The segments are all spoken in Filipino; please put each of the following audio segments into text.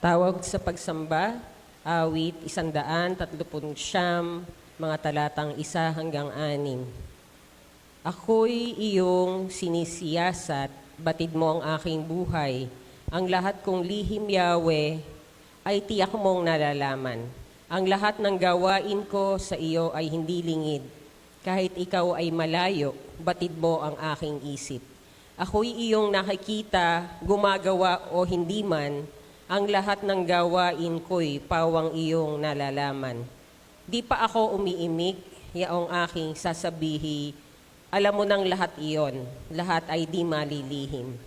Tawag sa pagsamba, awit 139, mga talatang 1 hanggang 6. Ako'y iyong sinisiyasat, batid mo ang aking buhay. Ang lahat kong lihim, Yahweh, ay tiyak mong nalalaman. Ang lahat ng gawain ko sa iyo ay hindi lingid. Kahit ikaw ay malayo, batid mo ang aking isip. Ako'y iyong nakikita, gumagawa o hindi man, ang lahat ng gawain ko'y pawang iyong nalalaman. Di pa ako umiimik, yaong aking sasabihi, alam mo ng lahat iyon, lahat ay di malilihim.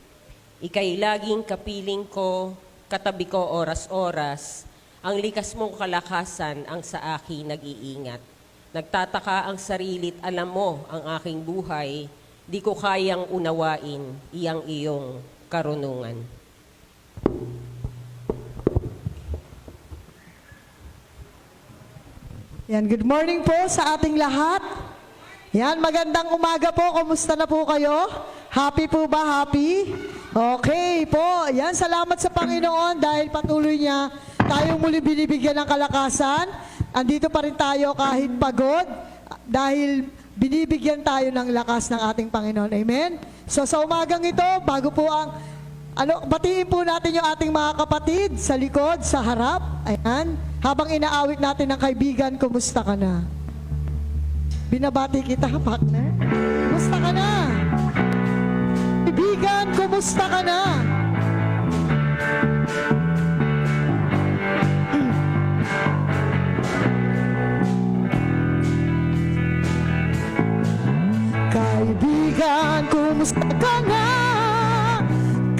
Ika'y laging kapiling ko, katabi ko oras-oras, ang likas mong kalakasan ang sa akin nag-iingat. Nagtataka ang sarilit, alam mo ang aking buhay, di ko kayang unawain iyang iyong karunungan. Yan, good morning po sa ating lahat. Yan, magandang umaga po. Kumusta na po kayo? Happy po ba? Happy? Okay po. Yan, salamat sa Panginoon dahil patuloy niya tayong muli binibigyan ng kalakasan. Andito pa rin tayo kahit pagod dahil binibigyan tayo ng lakas ng ating Panginoon. Amen? So sa umagang ito, bago po ang batiin po natin yung ating mga kapatid sa likod, sa harap. Ayan. Habang inaawit natin ng kaibigan, kumusta ka na? Binabati kita, partner. Kumusta ka na? Kaibigan, kumusta ka na? Kaibigan, kumusta ka na?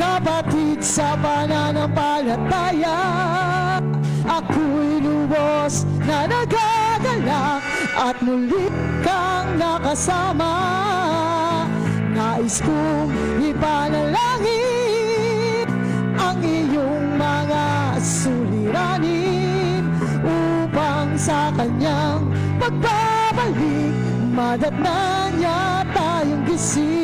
Kapatid sa pananampalataya, ako'y lubos na nagagalak at muli kang nakasama. Nais kong ipanalangin ang iyong mga suliranin upang sa kanyang pagbabalik madatnan niya tayong gising.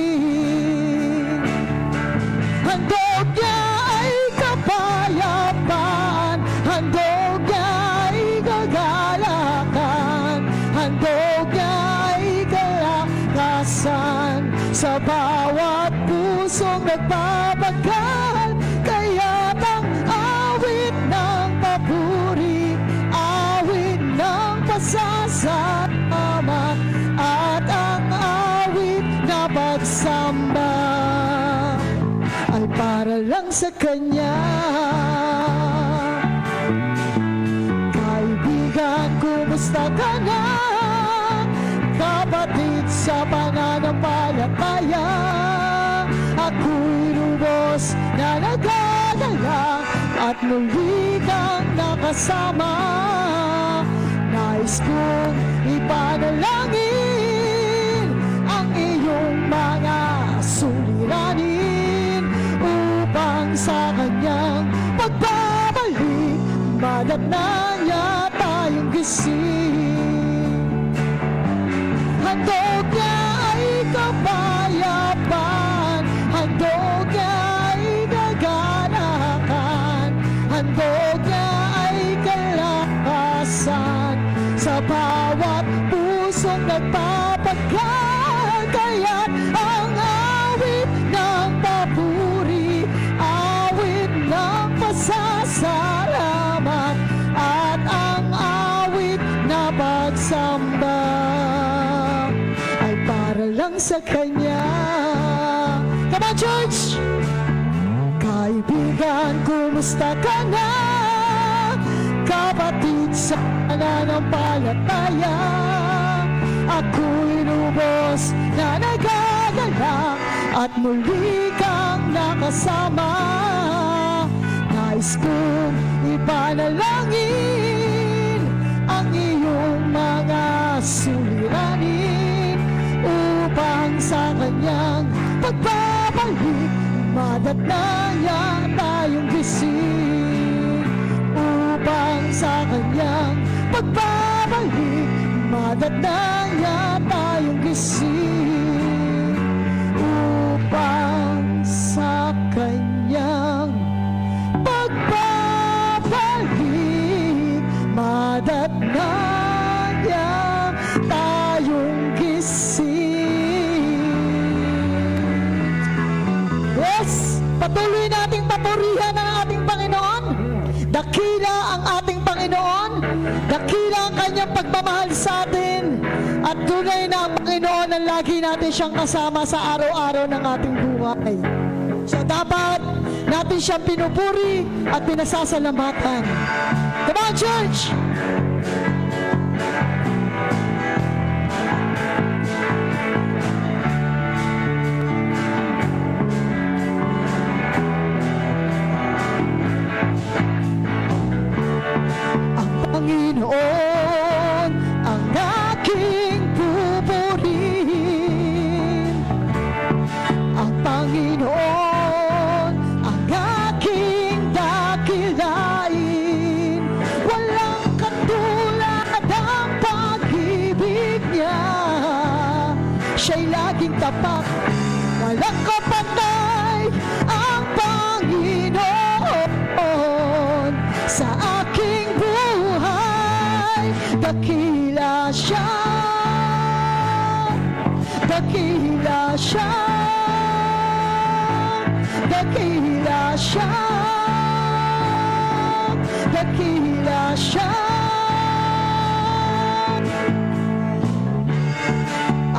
Handog niya ay kapayapaan, handog niya ay kagalakan, handog niya ay kalakasan sa bawat pusong nagpapagal. Kaya't ang awit ng papuri, awit ng pasasalamat, at ang awit na pagsamba ay para lang sa Kanya. Kaibigan, kumusta ka na? Kapatid sa pananampalataya, ako'y lubos na nagdadala at muli kang nakasama. Nais kong ipanalangin ang iyong mga suliranin upang sa kanyang pagbabalik madatnan niya tayong gising. Handog niya ay kapayapaan, handog niya ay kaganakan, handog niya ay kalakasan sa bawat pusong nagpapagal. Kaya't ang awit ng papuri, awit ng pasasalamat, at ang awit na pagsamba ay para lang sa Kanya. Come on, church! Kaibigan, kumusta ka na? Kapatid sa pananampalataya, ako'y lubos na nagagalak at muli kang nakasama. Nais kong ipanalangin ang iyong mga suliranin upang sa kanyang pagbabalik madatnan niya tayong gising. Upang sa kanyang pagbabalik madatnan niya tayong gising. Upang sa kanyang pagbabalik At tunay na ang Panginoon ang lagi natin siyang kasama sa araw-araw ng ating buhay. So dapat natin siyang pinupuri at pinasasalamatan. Come on, church! Ang Panginoon ang aking pupurihin. Ang Panginoon ang aking dakilain. Walang katulad ang pag-ibig niya. Siya'y laging tapat, walang kapantay ang Panginoon sa aking buhay. Dakila siya, dakila siya, dakila siya, dakila siya.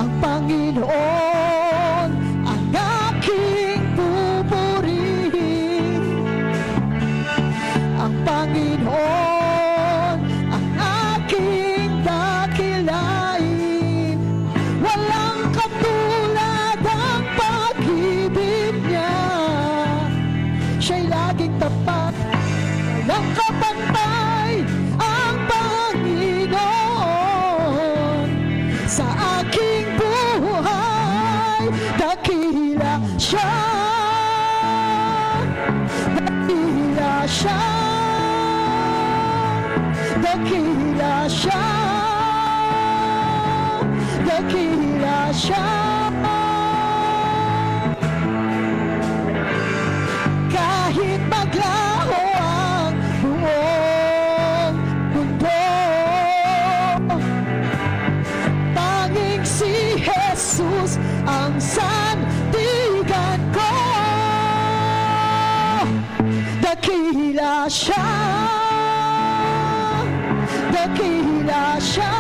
Ang Panginoon ang aking pupurihin. Ang Panginoon ang aking dakilain. Walang katulad ang pag-ibig niya. Siya'y laging tapat, walang kapantay ang Panginoon sa aking buhay. Dakila siya, dakila siya, dakila siya, dakila siya. Kahit maglaho ang buong mundo, tanging si Jesus ang sandigan ko. Dakila siya, dakila siya,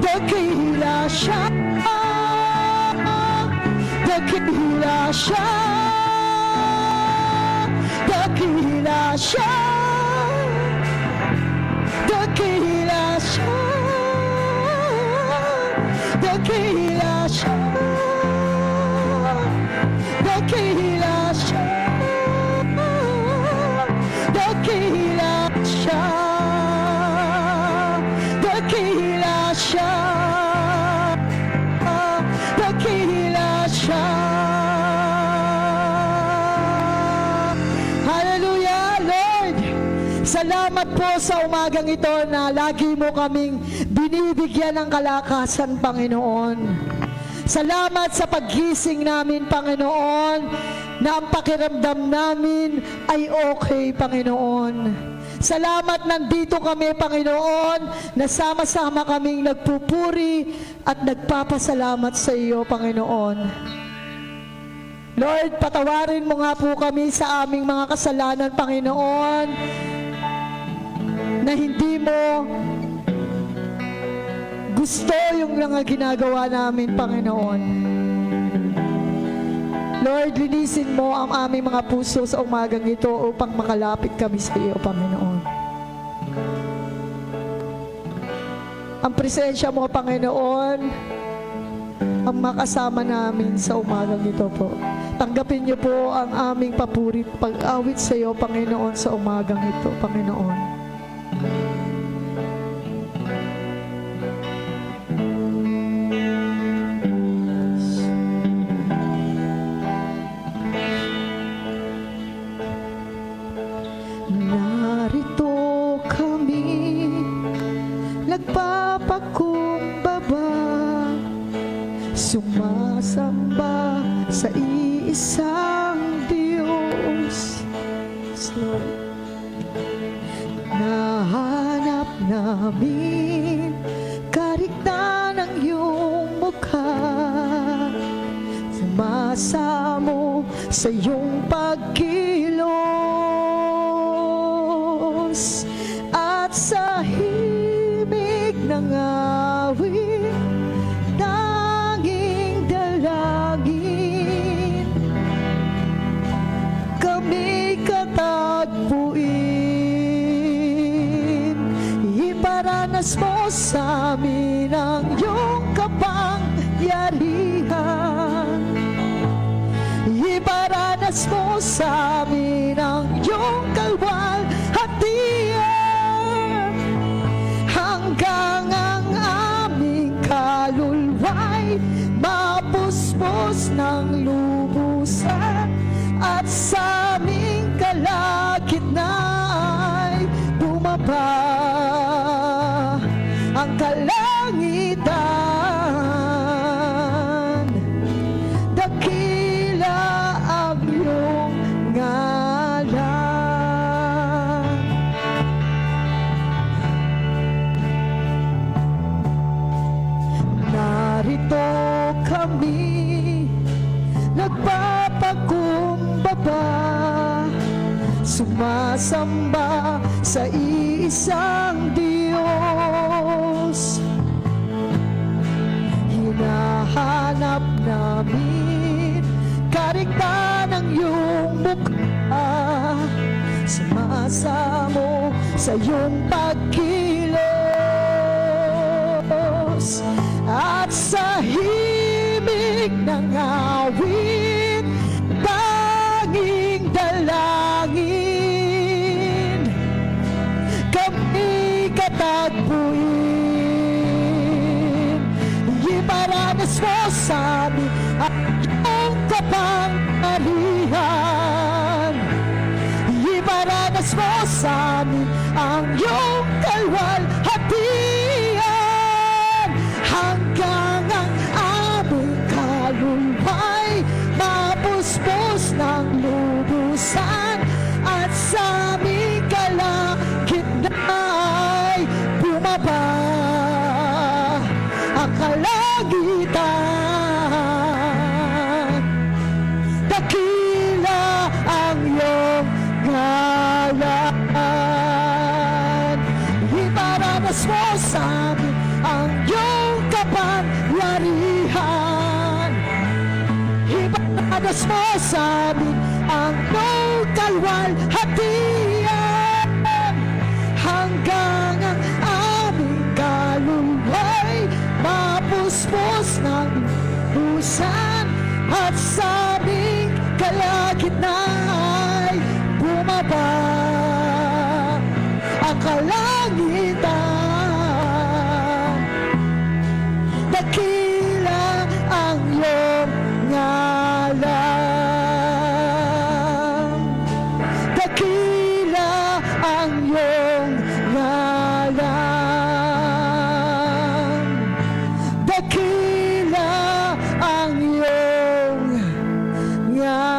dakila siya, dakila siya, dakila siya, dakila siya, dakila siya, dakila siya, dakila siya, dakila siya, dakila siya. Hallelujah, Lord! Salamat po sa umagang ito na lagi mo kaming binibigyan ng kalakasan, Panginoon. Salamat sa paggising namin, Panginoon, na ang pakiramdam namin ay okay, Panginoon. Salamat nandito kami, Panginoon, na sama-sama kaming nagpupuri at nagpapasalamat sa iyo, Panginoon. Lord, patawarin mo nga po kami sa aming mga kasalanan, Panginoon, na hindi mo gusto yung mga ginagawa namin, Panginoon. Lord, linisin mo ang aming mga puso sa umagang ito upang makalapit kami sa iyo, Panginoon. Ang presensya mo, Panginoon, ang makasama namin sa umagang ito po. Tanggapin niyo po ang aming papuri, pag-awit sa iyo, Panginoon, sa umagang ito, Panginoon. Narito kami, nagpapakumbaba, sumasamba sa iisang Diyos. Lord, nahanap namin kariktan ng iyong mukha, sumasamo sa iyong pagkilos, at sa himig ng awit, tanging dalangin, kami katagpuin. Iparanas mo sa amin ang iyong kapangyarihan. Iparanas mo sa amin ang iyong kalwalhatian, hanggang ang aming kaluluwa'y mapuspos ng lubusan, at sa aming kalagitnaan ay bumaba ang kalangitan. Dakila ang iyong ngalan. Narito kami, nagpapakumbaba, sumasamba sa iisang Diyos. Hinahanap namin karikta ng iyong mukha, sumasamo sa iyong pagkilos, at sa himig ng awit, tanging dalangin, kami katagpuin. Iparanas mo sa amin ang iyong kapangyarihan. Iparanas mo sa amin ang iyong kalwalhatian, hanggang ang aming kaluluwa'y mapuspos ng lubusan, at sa aming kalagitnaan ay bumaba ang kalangitan. Dakila ang iyong ngalan. Iparanas mo sa amin ang iyong kapangyarihan. Iparanas mo sa amin ang iyong kalwalhatian, hanggang ang aming kaluluwa'y mapuspos ng busan, at sa aming kalagitnaan ay bumaba ang kalangitan. Dakila ang iyong ngalan. Dakila ang iyong ngalan. Dakila ang iyong ngalan.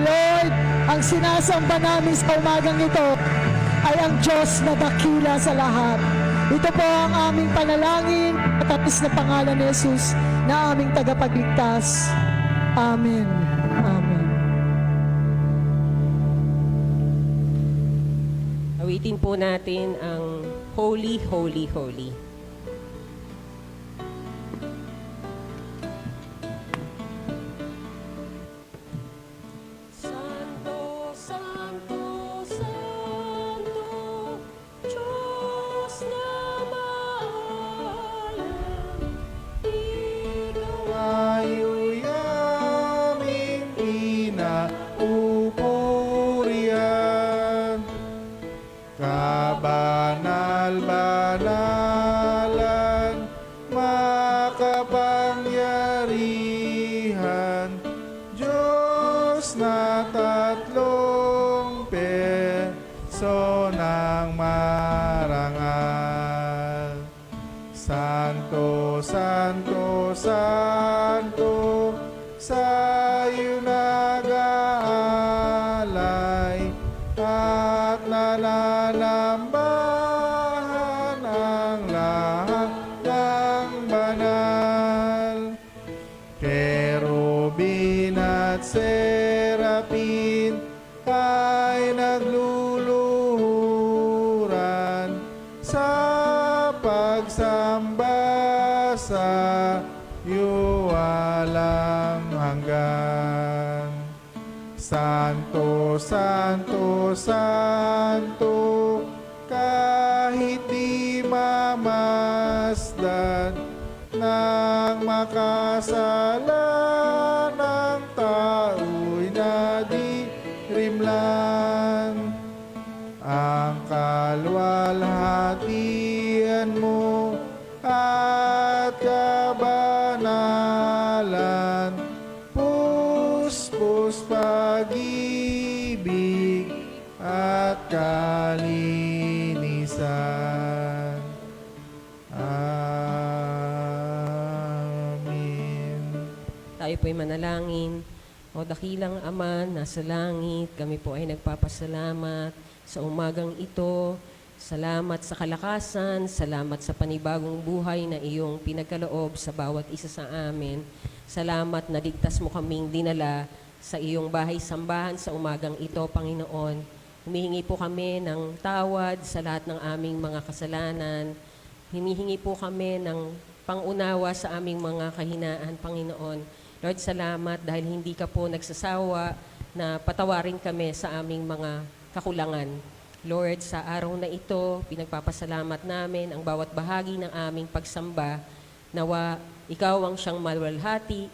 Lord, ang sinasamba namin sa umagang ito ay ang Diyos na dakila sa lahat. Ito po ang aming panalangin at tapos na pangalan ni Jesus na aming tagapagligtas. Amen. Amen. Awitin po natin ang Holy, Holy, Holy. Santo, Santo, Santo, Diyos na maalam, Ikaw Tayo'y aming pinaupurihan, kabanal-banalan, makapangyarihan, Diyos na tatlong personang marangal. Santo, Santo, Santo, sa'yo nag-aalay at nanalambahan ang lahat ng banal. Kerubin at serapin ay nagluluhuran sa pagsamba sa iyo walang hanggan. Santo, Santo, Santo, kahit di mamasdan ng makasalanang tao'y nadirimlan. Ang kalwalhatian mo at kabanalan, puspos pag-ibig at kalinisan. Amen. Tayo po'y manalangin. O dakilang Ama, nasa langit, kami po ay nagpapasalamat sa umagang ito. Salamat sa kalakasan, salamat sa panibagong buhay na iyong pinagkaloob sa bawat isa sa amin. Salamat na ligtas mo kaming dinala sa iyong bahay-sambahan sa umagang ito, Panginoon. Humihingi po kami ng tawad sa lahat ng aming mga kasalanan. Hinihingi po kami ng pangunawa sa aming mga kahinaan, Panginoon. Lord, salamat dahil hindi ka po nagsasawa na patawarin kami sa aming mga kakulangan. Lord, sa araw na ito, pinagpapasalamat namin ang bawat bahagi ng aming pagsamba. Nawa, ikaw ang siyang malwalhati,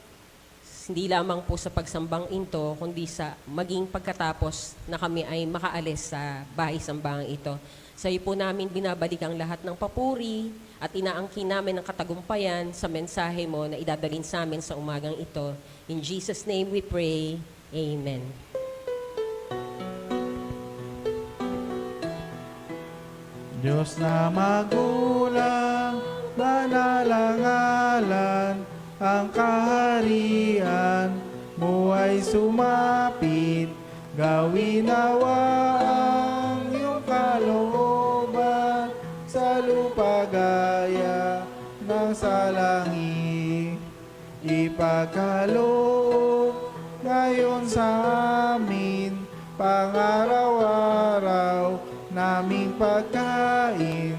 hindi lamang po sa pagsambang ito, kundi sa maging pagkatapos na kami ay makaalis sa bahay-sambang ito. Sa iyo po namin binabalik ang lahat ng papuri at inaangkin namin ang katagumpayan sa mensahe mo na idadalin sa amin sa umagang ito. In Jesus' name we pray. Amen. Diyos na magulang, banal ang ngalan, ang kaharian mo ay sumapit. Gawin nawa ang iyong kalooban sa lupa gaya ng sa langit. Ipagkaloob ngayon sa amin, pang-araw-araw naming pagkain.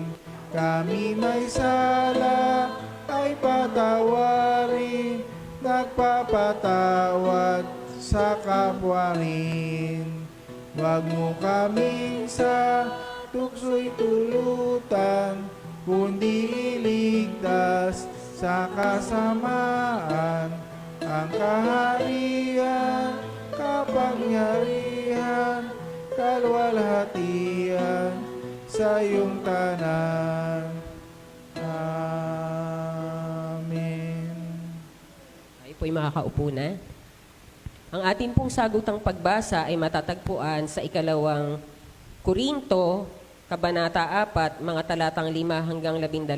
Kami may sala ay patawarin, nagpapatawad sa kapwa rin. Huwag mo kaming sa tukso'y tulutan, kundi iligtas sa kasamaan. Ang kaharian, kapangyarihan, kalwalhatian sa iyong tanan. Amen. Tayo po'y makakaupo na. Ang ating pong sagutang pagbasa ay matatagpuan sa 2 Korinto, Kabanata 4, mga talatang 5 hanggang 12.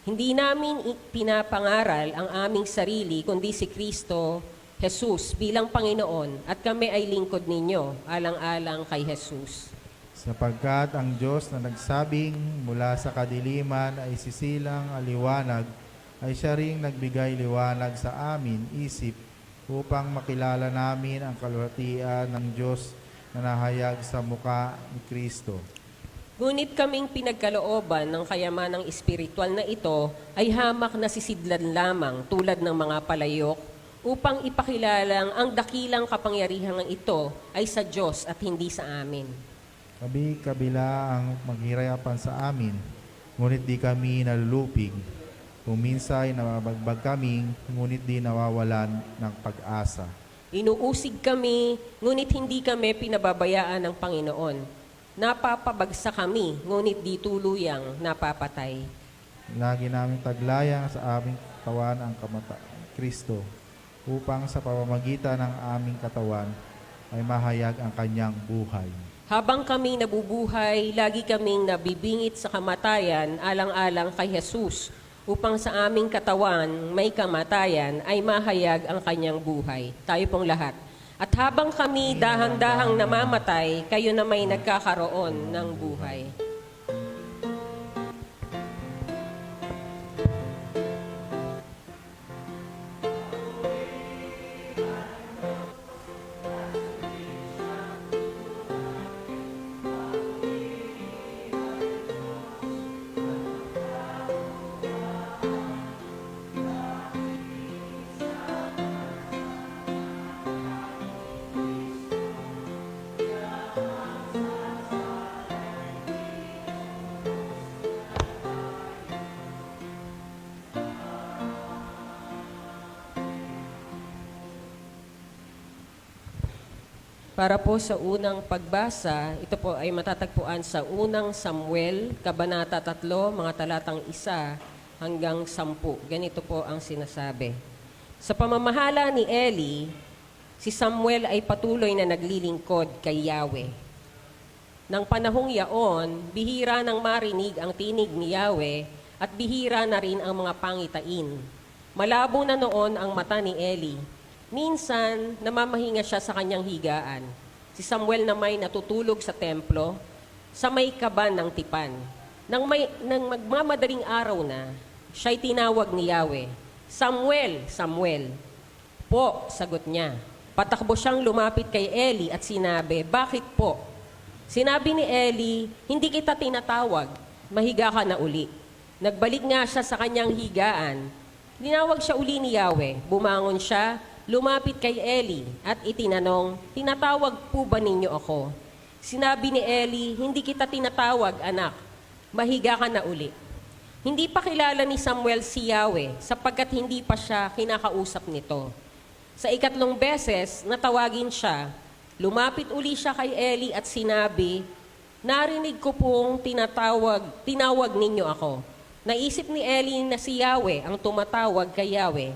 Hindi namin pinapangaral ang aming sarili, kundi si Kristo Jesus bilang Panginoon, at kami ay lingkod ninyo, alang-alang kay Jesus. Sapagkat ang Diyos na nagsabing mula sa kadiliman ay sisilang aliwanag, ay siya ring nagbigay liwanag sa amin isip upang makilala namin ang kalwalhatian ng Diyos na nahayag sa muka ni Kristo. Ngunit kaming pinagkalooban ng kayamanang espiritual na ito ay hamak na sisidlan lamang tulad ng mga palayok upang ipakilalang ang dakilang kapangyarihan ng ito ay sa Diyos at hindi sa amin. Kabila ang maghirapan sa amin, ngunit di kami nalulupig. Kung minsan nababagbag kami, ngunit di nawawalan ng pag-asa. Inuusig kami, ngunit hindi kami pinababayaan ng Panginoon. Napapabagsak kami, ngunit di tuluyang napapatay. Lagi namin taglayang sa aming katawan ang Kristo, upang sa pamamagitan ng aming katawan ay mahayag ang kanyang buhay. Habang kami nabubuhay, lagi kaming nabibingit sa kamatayan alang-alang kay Jesus, upang sa aming katawan may kamatayan ay mahayag ang kanyang buhay. Tayo pong lahat. At habang kami dahang-dahang namamatay, kayo na may nagkakaroon ng buhay. Para po sa unang pagbasa, ito po ay matatagpuan sa unang Samuel, Kabanata 3, mga talatang 1 hanggang 10. Ganito po ang sinasabi. Sa pamamahala ni Eli, si Samuel ay patuloy na naglilingkod kay Yahweh. Nang panahong yaon, bihira nang marinig ang tinig ni Yahweh at bihira na rin ang mga pangitain. Malabo na noon ang mata ni Eli. Minsan, namamahinga siya sa kanyang higaan. Si Samuel na may natutulog sa templo, sa may kaban ng tipan. Nang magmamadaling araw na, siya'y tinawag ni Yahweh, "Samuel, Samuel." "Po," sagot niya. Patakbo siyang lumapit kay Eli at sinabi, "Bakit po?" Sinabi ni Eli, "Hindi kita tinatawag, mahiga ka na uli." Nagbalik nga siya sa kanyang higaan. Tinawag siya uli ni Yahweh. Bumangon siya, lumapit kay Eli at itinanong, "Tinatawag po ba ninyo ako?" Sinabi ni Eli, "Hindi kita tinatawag, anak. Mahiga ka na uli." Hindi pa kilala ni Samuel si Yahweh sapagkat hindi pa siya kinakausap nito. Sa ikatlong beses, natawagin siya. Lumapit uli siya kay Eli at sinabi, "Narinig ko pong tinawag ninyo ako." Naisip ni Eli na si Yahweh ang tumatawag kay Yahweh.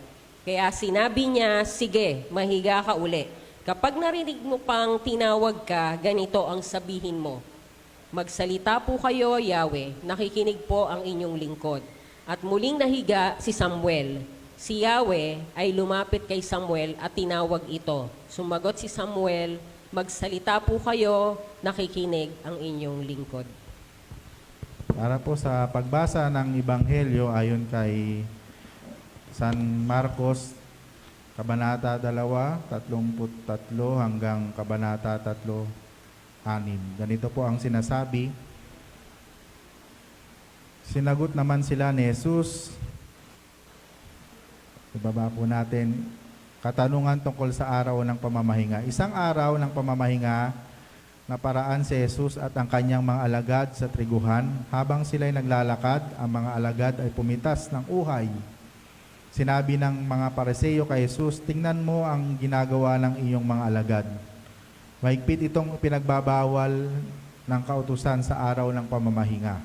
Kaya sinabi niya, "Sige, mahiga ka uli. Kapag narinig mo pang tinawag ka, ganito ang sabihin mo. Magsalita po kayo, Yahweh, nakikinig po ang inyong lingkod." At muling nahiga si Samuel. Si Yahweh ay lumapit kay Samuel at tinawag ito. Sumagot si Samuel, "Magsalita po kayo, nakikinig ang inyong lingkod." Para po sa pagbasa ng Ebanghelyo ayon kay San Marcos, Kabanata 2, 33 hanggang Kabanata 3:6. Ganito po ang sinasabi. Sinagot naman sila ni Jesus. Ibaba po natin. Katanungan tungkol sa araw ng pamamahinga. Isang araw ng pamamahinga, naparaan si Jesus at ang kanyang mga alagad sa triguhan. Habang sila'y naglalakad, ang mga alagad ay pumitas ng uhay. Sinabi ng mga Pariseo kay Jesus, "Tingnan mo ang ginagawa ng iyong mga alagad. Mahigpit itong pinagbabawal ng kautusan sa araw ng pamamahinga."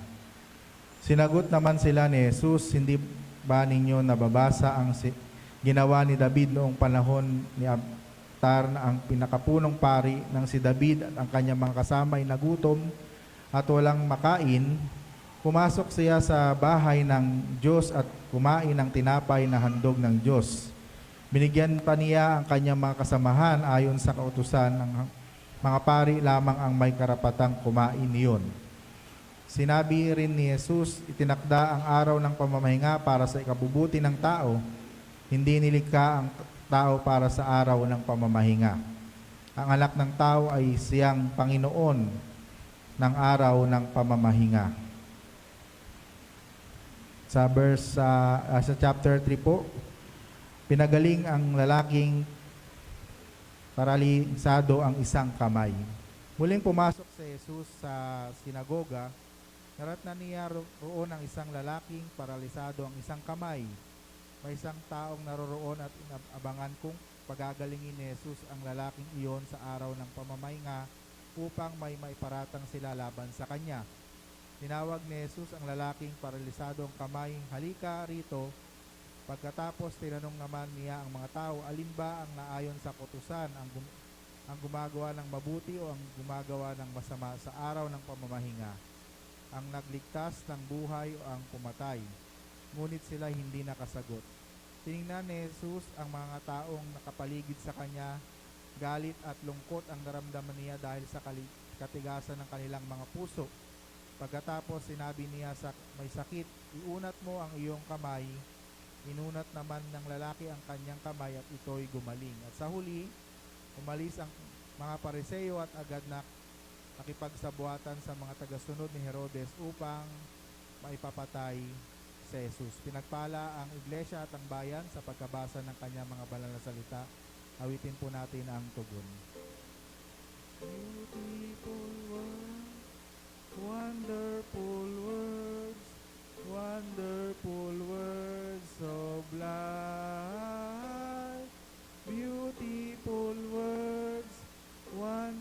Sinagot naman sila ni Jesus, "Hindi ba ninyo nababasa ang ginawa ni David noong panahon ni Abtar na ang pinakapunong pari ng si David at ang kanyang mga kasama ay nagutom at walang makain? Pumasok siya sa bahay ng Diyos at kumain ng tinapay na handog ng Diyos. Binigyan pa niya ang kanyang mga kasamahan ayon sa kautusan ng mga pari lamang ang may karapatang kumain niyon." Sinabi rin ni Jesus, itinakda ang araw ng pamamahinga para sa ikabubuti ng tao. Hindi nilikha ang tao para sa araw ng pamamahinga. Ang anak ng tao ay siyang Panginoon ng araw ng pamamahinga. Sa chapter 3 po, pinagaling ang lalaking paralisado ang isang kamay. Muling pumasok si Jesus sa sinagoga. Naratnan niya roon ang isang lalaking paralisado ang isang kamay. May isang taong naroroon at inabangan kung pagagalingin ni Jesus ang lalaking iyon sa araw ng pamamahinga upang may maiparatang sila laban sa kanya. Tinawag ni Jesus ang lalaking paralisado ang kamay, "Halika rito." Pagkatapos tinanong naman niya ang mga tao, alin ba ang naayon sa kautusan, ang gumagawa ng mabuti o ang gumagawa ng masama sa araw ng pamamahinga? Ang nagligtas ng buhay o ang pumatay? Ngunit sila hindi nakasagot. Tiningnan ni Jesus ang mga taong nakapaligid sa kanya. Galit at lungkot ang naramdaman niya dahil sa katigasan ng kanilang mga puso. Pagkatapos sinabi niya sa may sakit, "Iunat mo ang iyong kamay." Inunat naman ng lalaki ang kanyang kamay at ito'y gumaling. At sa huli, umalis ang mga Pariseo at agad na nakipagsabuatan sa mga tagasunod ni Herodes upang maipapatay si Jesus. Pinagpala ang iglesia at ang bayan sa pagkabasa ng kanyang mga banal na salita. Awitin po natin ang tugon. Beautiful words, wonderful words, wonderful words of life. Beautiful words, wonderful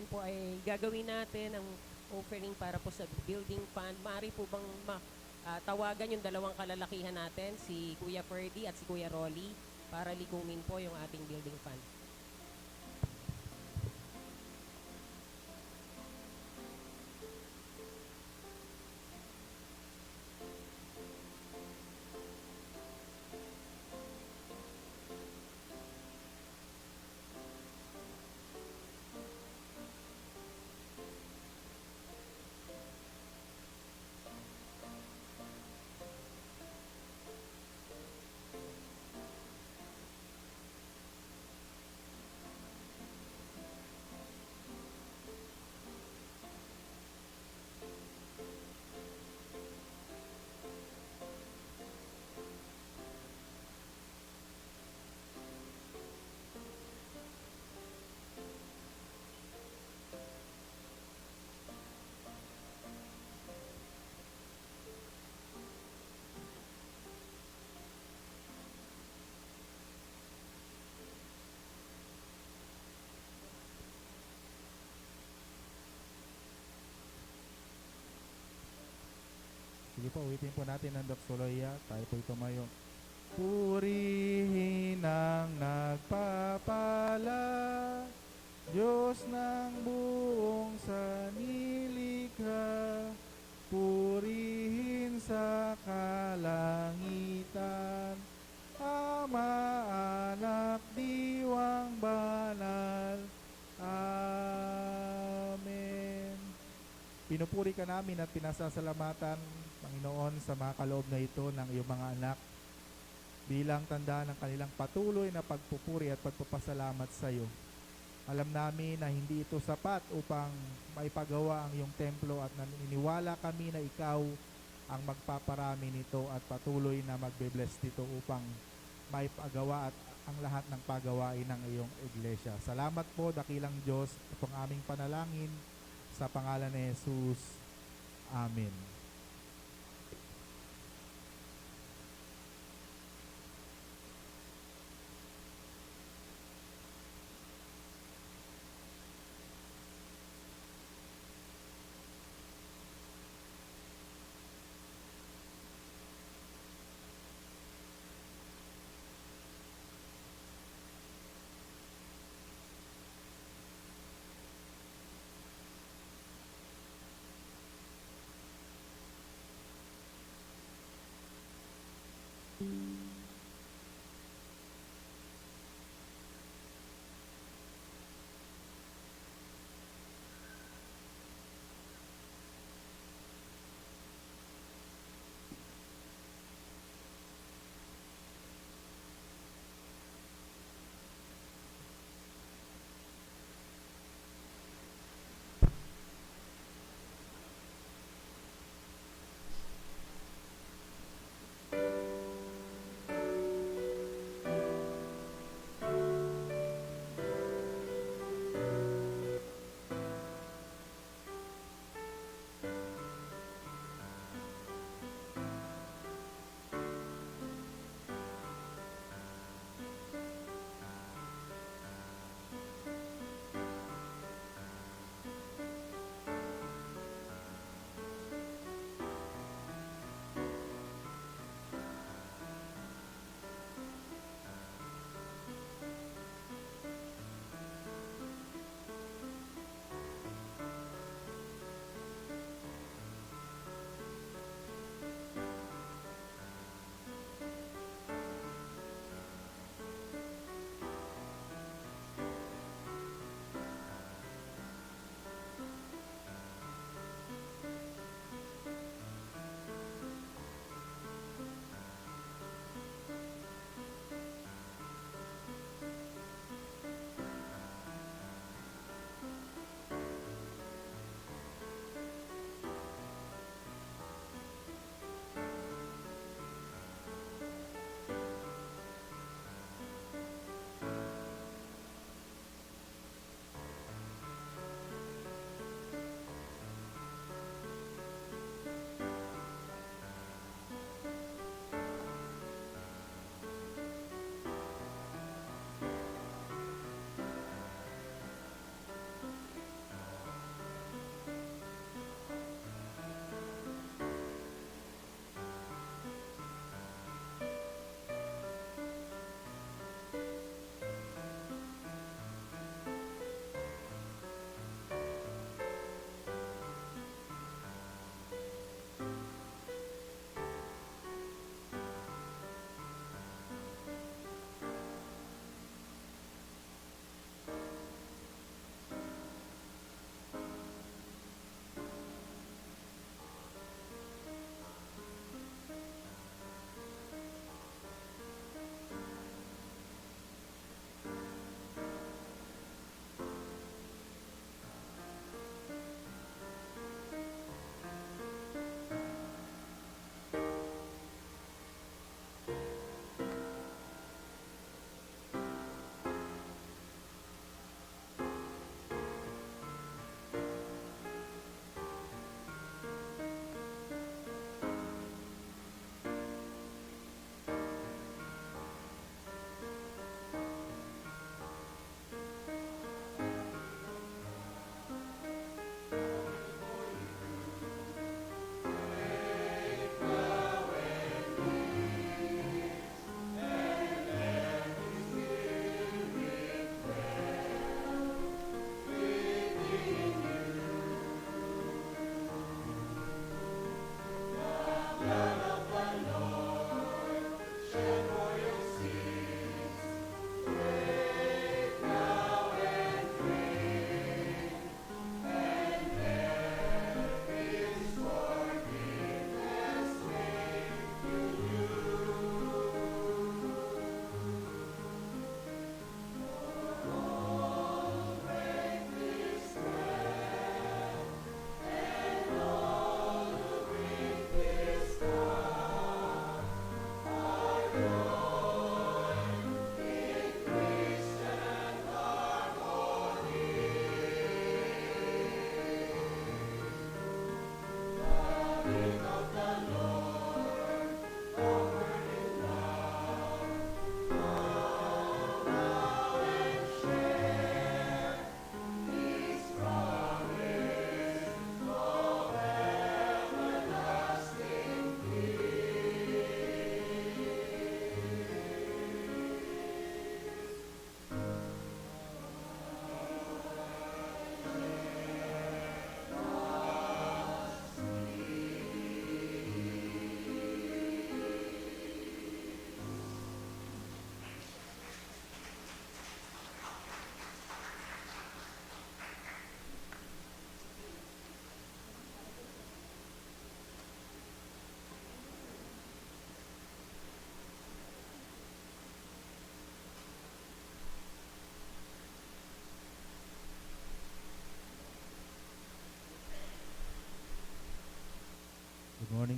po ay gagawin natin ang offering para po sa building fund. Maaari po bang tawagan yung dalawang kalalakihan natin, si Kuya Ferdy at si Kuya Rolly, para likumin po yung ating building fund. Sige po, ulitin po natin ang doxoloya. Tayo po'y tumayo. Purihin ang nagpapala, Diyos ng buong sanilikha. Purihin sa kalangitan, Ama, Anak, Diwang Banal. Amen. Pinupuri ka namin at pinasasalamatan, Panginoon, sa mga kaloob na ito ng iyong mga anak bilang tanda ng kanilang patuloy na pagpupuri at pagpapasalamat sa iyo. Alam namin na hindi ito sapat upang maipagawa ang iyong templo at naniniwala kami na ikaw ang magpaparami nito at patuloy na magbe-bless dito upang maipagawa at ang lahat ng pagawain ng iyong iglesia. Salamat po, dakilang Diyos, itong aming panalangin sa pangalan ni Jesus. Amen.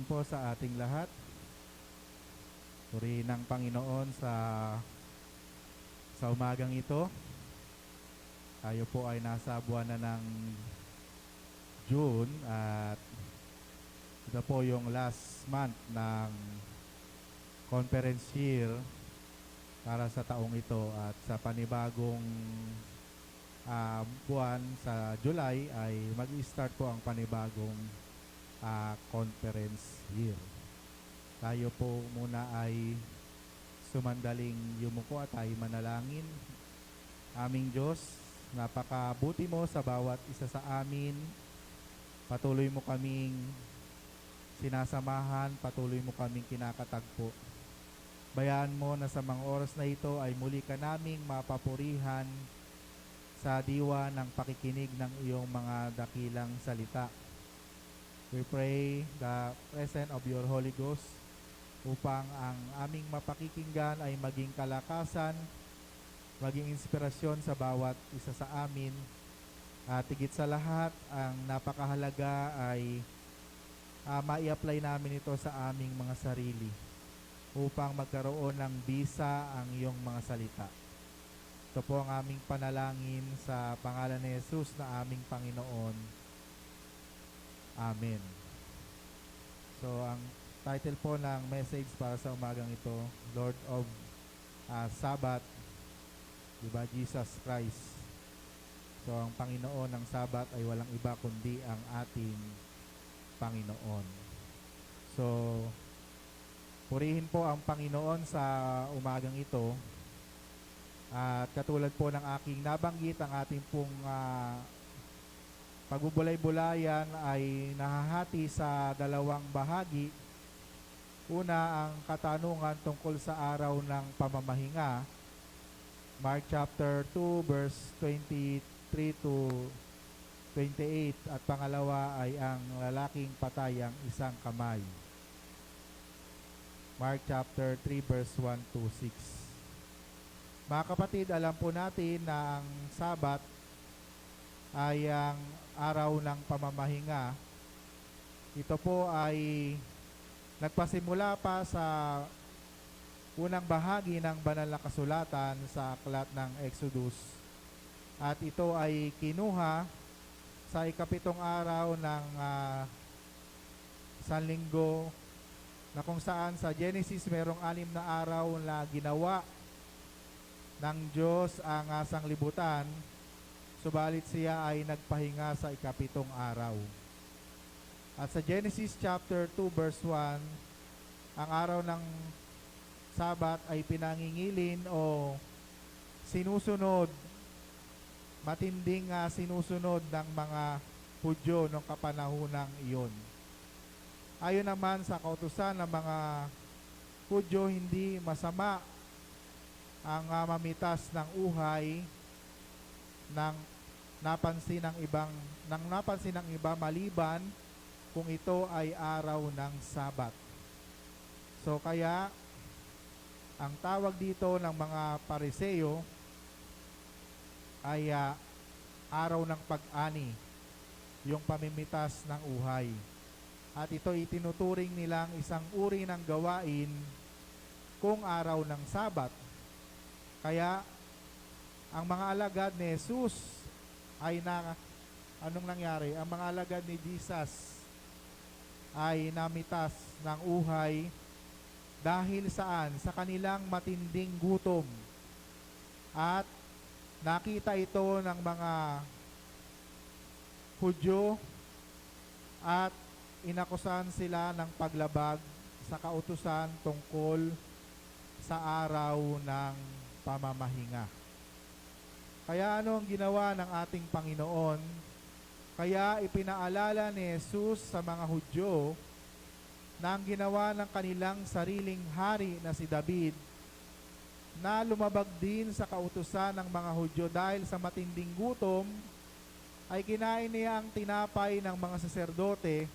morning po sa ating lahat. Purihin ng Panginoon sa umagang ito. Tayo po ay nasa buwan na ng June at ito po yung last month ng conference year para sa taong ito, at sa panibagong buwan sa July ay mag-start po ang panibagong conference year. Tayo po muna ay sumandaling yumuko at ay manalangin. Aming Diyos, napakabuti mo sa bawat isa sa amin. Patuloy mo kaming sinasamahan, patuloy mo kaming kinakatagpo. Bayaan mo na sa mga oras na ito ay muli ka naming mapapurihan sa diwa ng pakikinig ng iyong mga dakilang salita. We pray the presence of your Holy Ghost upang ang aming mapakikinggan ay maging kalakasan, maging inspirasyon sa bawat isa sa amin. At higit sa lahat, ang napakahalaga ay mai-apply namin ito sa aming mga sarili upang magkaroon ng bisa ang iyong mga salita. Ito po ang aming panalangin sa pangalan ni Jesus na aming Panginoon. Amen. So, ang title po ng message para sa umagang ito, Lord of Sabbath, diba, Jesus Christ. So, ang Panginoon ng Sabat ay walang iba kundi ang ating Panginoon. So, purihin po ang Panginoon sa umagang ito. At katulad po ng aking nabanggit, ang ating pong pagbubulay-bulayan ay nahahati sa dalawang bahagi. Una, ang katanungan tungkol sa araw ng pamamahinga, Mark chapter 2 verse 23 to 28, at pangalawa ay ang lalaking patay ang isang kamay, Mark chapter 3 verse 1 to 6. Mga kapatid, alam po natin na ang Sabat ay ang araw ng pamamahinga. Ito po ay nagpasimula pa sa unang bahagi ng banal na kasulatan sa aklat ng Exodus. At ito ay kinuha sa ikapitong araw ng Sanlinggo, na kung saan sa Genesis merong 6 na araw na ginawa ng Diyos ang sanglibutan, subalit siya ay nagpahinga sa ikapitong araw. At sa Genesis chapter 2 verse 1, ang araw ng Sabat ay pinangingilin o sinusunod, matinding sinusunod ng mga Hudyo noong kapanahonang iyon. Ayon naman sa kautusan ng mga Hudyo, hindi masama ang mamitas ng uhay ng napansin ng iba maliban kung ito ay araw ng Sabat. So kaya ang tawag dito ng mga Pariseo ay araw ng pag-ani, yung pamimitas ng uhay. At ito itinuturing nilang isang uri ng gawain kung araw ng Sabat. Kaya ang mga alagad ni Jesus ay anong nangyari? Ang mga alagad ni Jesus ay namitas ng uhay dahil saan? Sa kanilang matinding gutom. At nakita ito ng mga Hudyo at inakusahan sila ng paglabag sa kautusan tungkol sa araw ng pamamahinga. Kaya ano ang ginawa ng ating Panginoon? Kaya ipinaalala ni Jesus sa mga Hudyo na ang ginawa ng kanilang sariling hari na si David, na lumabag din sa kautusan ng mga Hudyo dahil sa matinding gutom, ay kinain niya ang tinapay ng mga saserdote,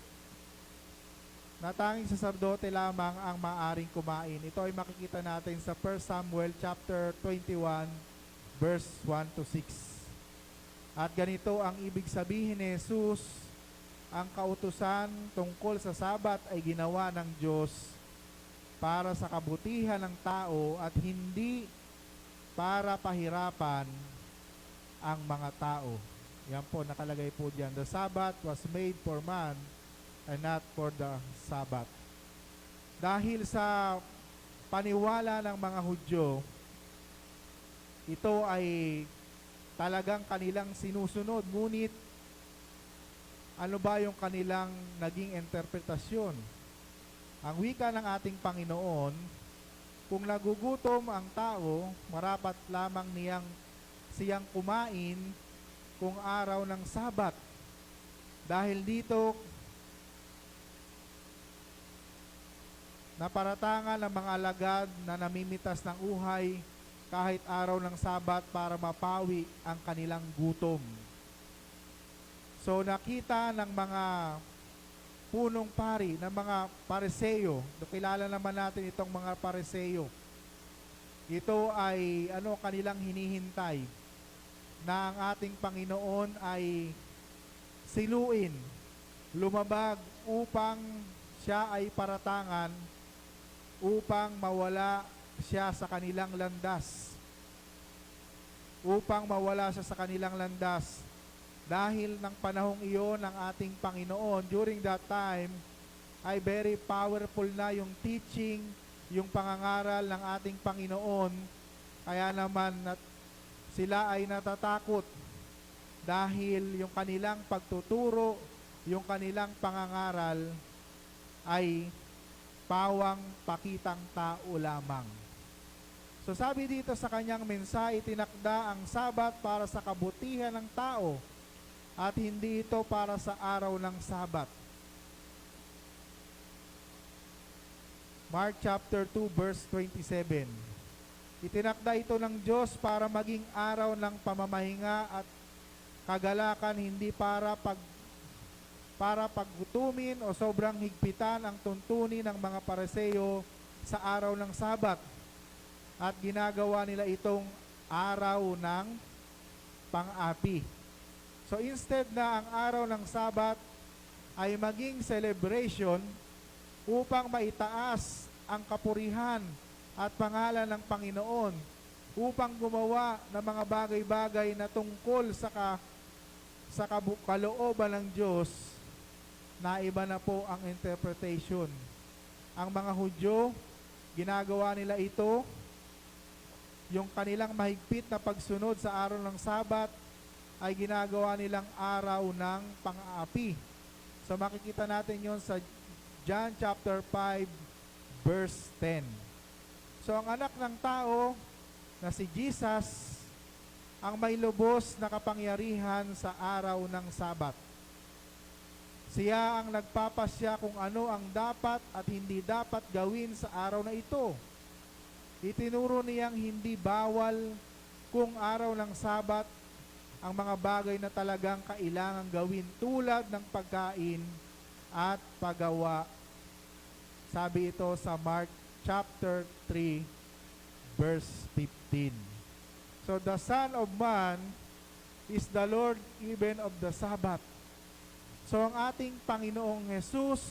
na tanging saserdote lamang ang maaring kumain. Ito ay makikita natin sa 1 Samuel chapter 21 verse 1 to 6. At ganito ang ibig sabihin ni Jesus ang kautusan tungkol sa Sabat ay ginawa ng Diyos para sa kabutihan ng tao at hindi para pahirapan ang mga tao. Yan po, nakalagay po diyan. The Sabbath was made for man and not for the Sabbath. Dahil sa paniwala ng mga Hudyo, ito ay talagang kanilang sinusunod. Ngunit, ano ba yung kanilang naging interpretasyon? Ang wika ng ating Panginoon, kung nagugutom ang tao, marapat lamang siyang kumain kung araw ng Sabat. Dahil dito, naparatangan ng mga alagad na namimitas ng uhay kahit araw ng Sabat para mapawi ang kanilang gutom. So nakita ng mga punong pari, ng mga Pariseo, kilala naman natin itong mga Pariseo. Ito ay kanilang hinihintay na ang ating Panginoon ay siluin, lumabag upang siya ay paratangan, upang mawala siya sa kanilang landas. Upang mawala siya sa kanilang landas. Dahil ng panahong iyon ng ating Panginoon, during that time, ay very powerful na yung teaching, yung pangangaral ng ating Panginoon. Kaya naman sila ay natatakot dahil yung kanilang pagtuturo, yung kanilang pangangaral ay pawang pakitang tao lamang. So sabi dito sa kanyang mensahe, tinakda ang Sabat para sa kabutihan ng tao at hindi ito para sa araw ng Sabat. Mark chapter 2 verse 27. Itinakda ito ng Diyos para maging araw ng pamamahinga at kagalakan, hindi para paggutumin o sobrang higpitan ang tuntunin ng mga Pariseo sa araw ng Sabat. At ginagawa nila itong araw ng pang-api. So instead na ang araw ng Sabat ay maging celebration upang maitaas ang kapurihan at pangalan ng Panginoon, upang gumawa ng mga bagay-bagay na tungkol sa kalooban ng Diyos, na iba na po ang interpretation. Ang mga Hudyo, ginagawa nila ito, yung kanilang mahigpit na pagsunod sa araw ng Sabat ay ginagawa nilang araw ng pang-aapi. So makikita natin yon sa John chapter 5 verse 10. So ang anak ng tao na si Jesus ang may lubos na kapangyarihan sa araw ng Sabat. Siya ang nagpapasya kung ano ang dapat at hindi dapat gawin sa araw na ito. Itinuro niyang hindi bawal kung araw ng Sabat ang mga bagay na talagang kailangang gawin tulad ng pagkain at paggawa. Sabi ito sa Mark chapter 3 verse 15. So the Son of Man is the Lord even of the Sabbath. So ang ating Panginoong Jesus,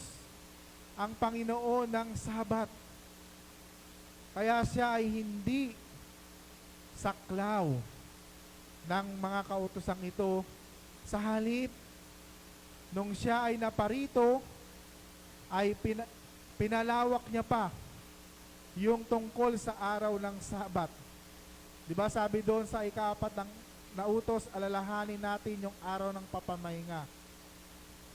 ang Panginoon ng Sabat. Kaya siya ay hindi saklaw ng mga kautosang ito. Sa halip, nung siya ay naparito, ay pinalawak niya pa yung tungkol sa araw ng Sabat. Di ba sabi doon sa ika-4 ng nautos, alalahanin natin yung araw ng papamahinga.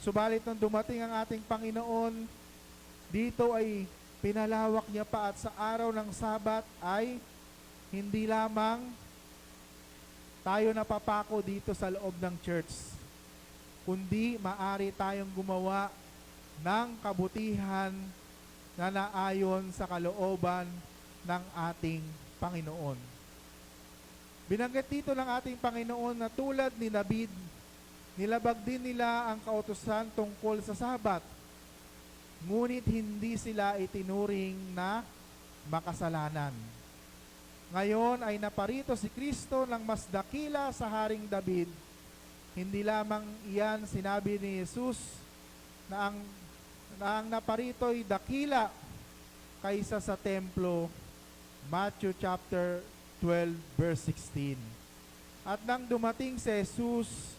Subalit nung dumating ang ating Panginoon, dito ay pinalawak niya pa, at sa araw ng Sabat ay hindi lamang tayo napapako dito sa loob ng church, kundi maari tayong gumawa ng kabutihan na naayon sa kalooban ng ating Panginoon. Binanggit dito ng ating Panginoon na tulad ni David, nilabag din nila ang kautusan tungkol sa Sabat, ngunit hindi sila itinuring na makasalanan. Ngayon ay naparito si Kristo ng mas dakila sa Haring David. Hindi lamang iyan sinabi ni Jesus na ang naparito'y dakila kaysa sa templo. Matthew chapter 12 verse 16. At nang dumating si Jesus,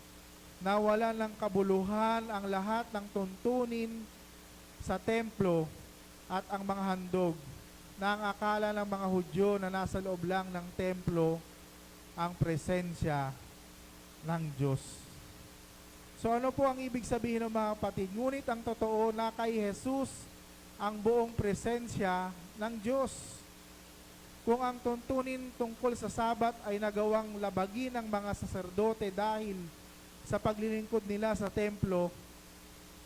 nawala ng kabuluhan ang lahat ng tuntunin sa templo at ang mga handog, na ang akala ng mga Hudyo na nasa loob lang ng templo ang presensya ng Diyos. So ano po ang ibig sabihin ng mga kapatid? Ngunit ang totoo na kay Jesus ang buong presensya ng Diyos. Kung ang tuntunin tungkol sa Sabat ay nagawang labagin ng mga saserdote dahil sa paglilingkod nila sa templo,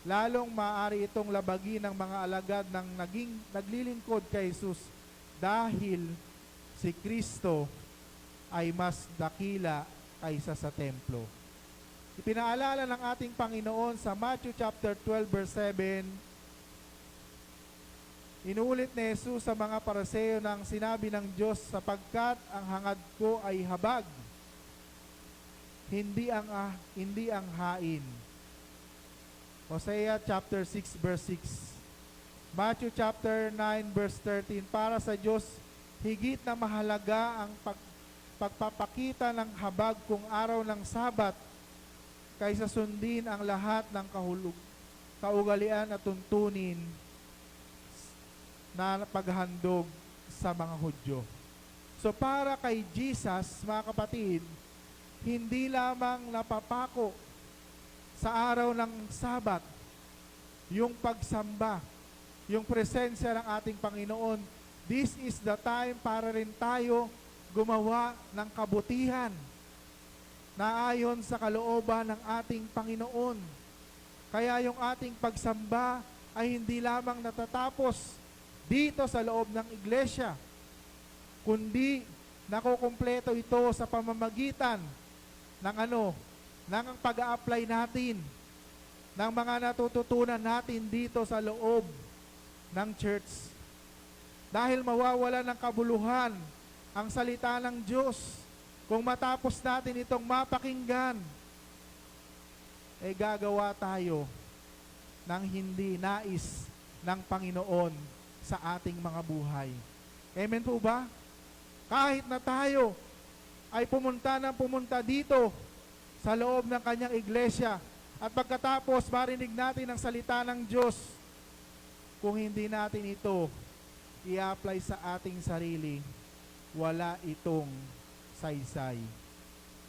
lalong maaari itong labagin ng mga alagad ng naglilingkod kay Jesus dahil si Kristo ay mas dakila kaysa sa templo. Ipinaalala ng ating Panginoon sa Matthew chapter 12 verse 7, inulit ni Jesus sa mga Pariseo ng sinabi ng Diyos, sapagkat ang hangad ko ay habag, hindi ang hain. Hosea chapter 6 verse 6. Matthew chapter 9 verse 13, para sa Diyos higit na mahalaga ang pagpapakita ng habag kung araw ng Sabat kaysa sundin ang lahat ng kaugalian at tuntunin na paghandog sa mga Hudyo. So para kay Jesus, mga kapatid, hindi lamang napapako sa araw ng Sabat yung pagsamba, yung presensya ng ating Panginoon. This is the time para rin tayo gumawa ng kabutihan na ayon sa kalooban ng ating Panginoon. Kaya yung ating pagsamba ay hindi lamang natatapos dito sa loob ng iglesia, kundi nakukumpleto ito sa pamamagitan ng ng pag-a-apply natin ng mga natututunan natin dito sa loob ng church. Dahil mawawala ng kabuluhan ang salita ng Diyos kung matapos natin itong mapakinggan, gagawa tayo ng hindi nais ng Panginoon sa ating mga buhay. Amen po ba? Kahit na tayo ay pumunta dito sa loob ng kanyang iglesia at pagkatapos marinig natin ang salita ng Diyos, kung hindi natin ito i-apply sa ating sarili, wala itong saysay.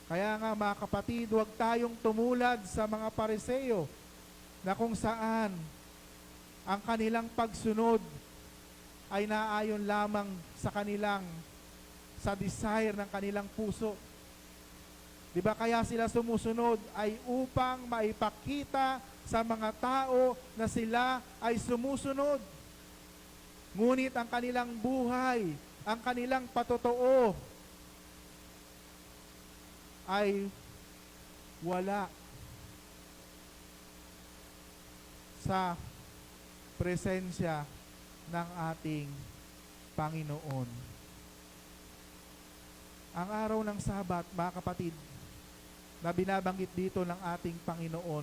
Kaya nga mga kapatid, huwag tayong tumulad sa mga Pariseo na kung saan ang kanilang pagsunod ay naayon lamang sa desire ng kanilang puso. Diba kaya sila sumusunod ay upang maipakita sa mga tao na sila ay sumusunod. Ngunit ang kanilang buhay, ang kanilang patotoo ay wala sa presensya ng ating Panginoon. Ang araw ng Sabat, mga kapatid, na binabanggit dito ng ating Panginoon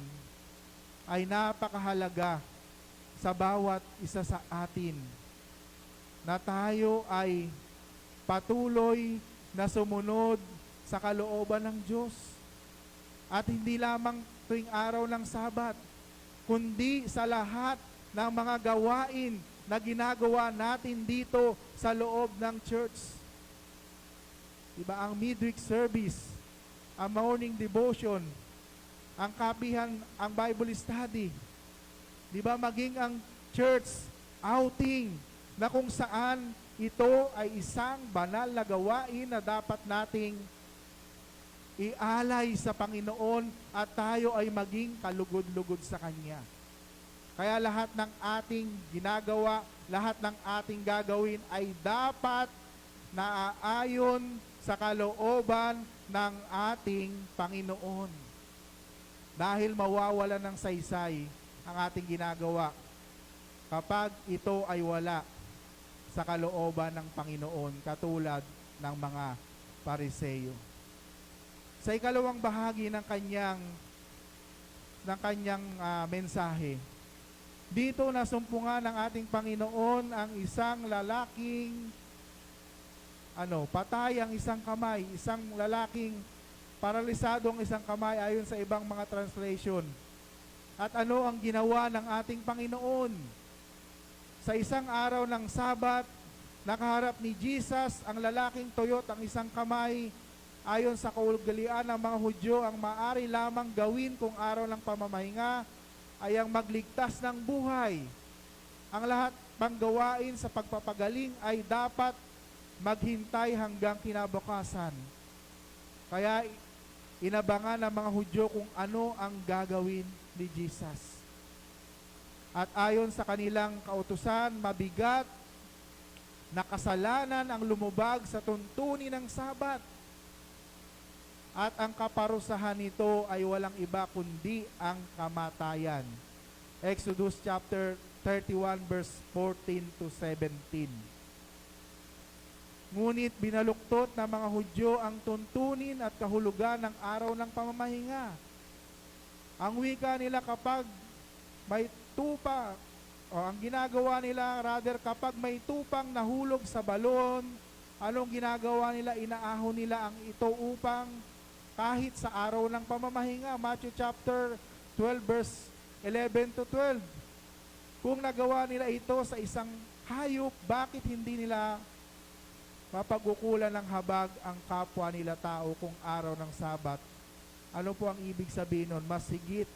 ay napakahalaga sa bawat isa sa atin na tayo ay patuloy na sumunod sa kalooban ng Diyos. At hindi lamang tuwing araw ng Sabat, kundi sa lahat ng mga gawain na ginagawa natin dito sa loob ng church. Diba, ang midweek service, ang morning devotion, ang kapihan, ang Bible study, diba, maging ang church outing na kung saan ito ay isang banal na gawain na dapat nating ialay sa Panginoon at tayo ay maging kalugod-lugod sa Kanya. Kaya lahat ng ating ginagawa, lahat ng ating gagawin ay dapat naaayon sa kalooban ng ating Panginoon. Dahil mawawala ng saysay ang ating ginagawa kapag ito ay wala sa kalooban ng Panginoon, katulad ng mga Pariseo. Sa ikalawang bahagi ng kanyang mensahe, Dito nasumpungan ng ating Panginoon ang isang lalaking patay ang isang kamay, isang lalaking paralisado ang isang kamay ayon sa ibang mga translation. At ano ang ginawa ng ating Panginoon? Sa isang araw ng Sabat, nakaharap ni Jesus ang lalaking tuyot ang isang kamay. Ayon sa kaugalian ng mga Hudyo, ang maaari lamang gawin kung araw ng pamamahinga ay ang magligtas ng buhay. Ang lahat pang gawain sa pagpapagaling ay dapat maghintay hanggang kinabukasan. Kaya inabangan ng mga Hudyo kung ano ang gagawin ni Jesus. At ayon sa kanilang kautusan, mabigat na kasalanan ang lumubag sa tuntunin ng Sabat. At ang kaparusahan nito ay walang iba kundi ang kamatayan. Exodus chapter 31 verse 14 to 17. Ngunit binaluktot ng mga Hudyo ang tuntunin at kahulugan ng araw ng pamamahinga. Ang wika nila kapag may tupa, ang ginagawa nila kapag may tupang nahulog sa balon, anong ginagawa nila? Inaahon nila ang ito upang kahit sa araw ng pamamahinga. Matthew chapter 12 verse 11 to 12. Kung nagawa nila ito sa isang hayop, bakit hindi nila mapagukulan ng habag ang kapwa nila tao kung araw ng Sabat? Ano po ang ibig sabihin nun? Mas higit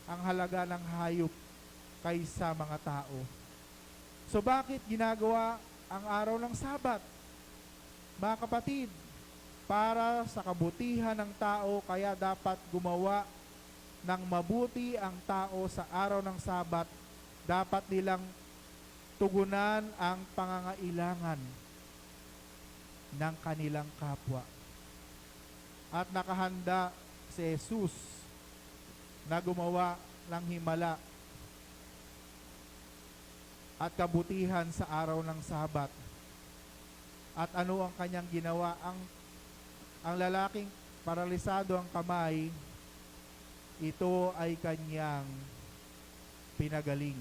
ang halaga ng hayop kaysa mga tao. So bakit ginagawa ang araw ng Sabat? Mga kapatid, para sa kabutihan ng tao, kaya dapat gumawa ng mabuti ang tao sa araw ng Sabat. Dapat nilang tugunan ang pangangailangan ng kanilang kapwa. At nakahanda si Jesus na gumawa ng himala at kabutihan sa araw ng Sabat. At ano ang kanyang ginawa? Ang lalaking paralisado ang kamay, ito ay kanyang pinagaling.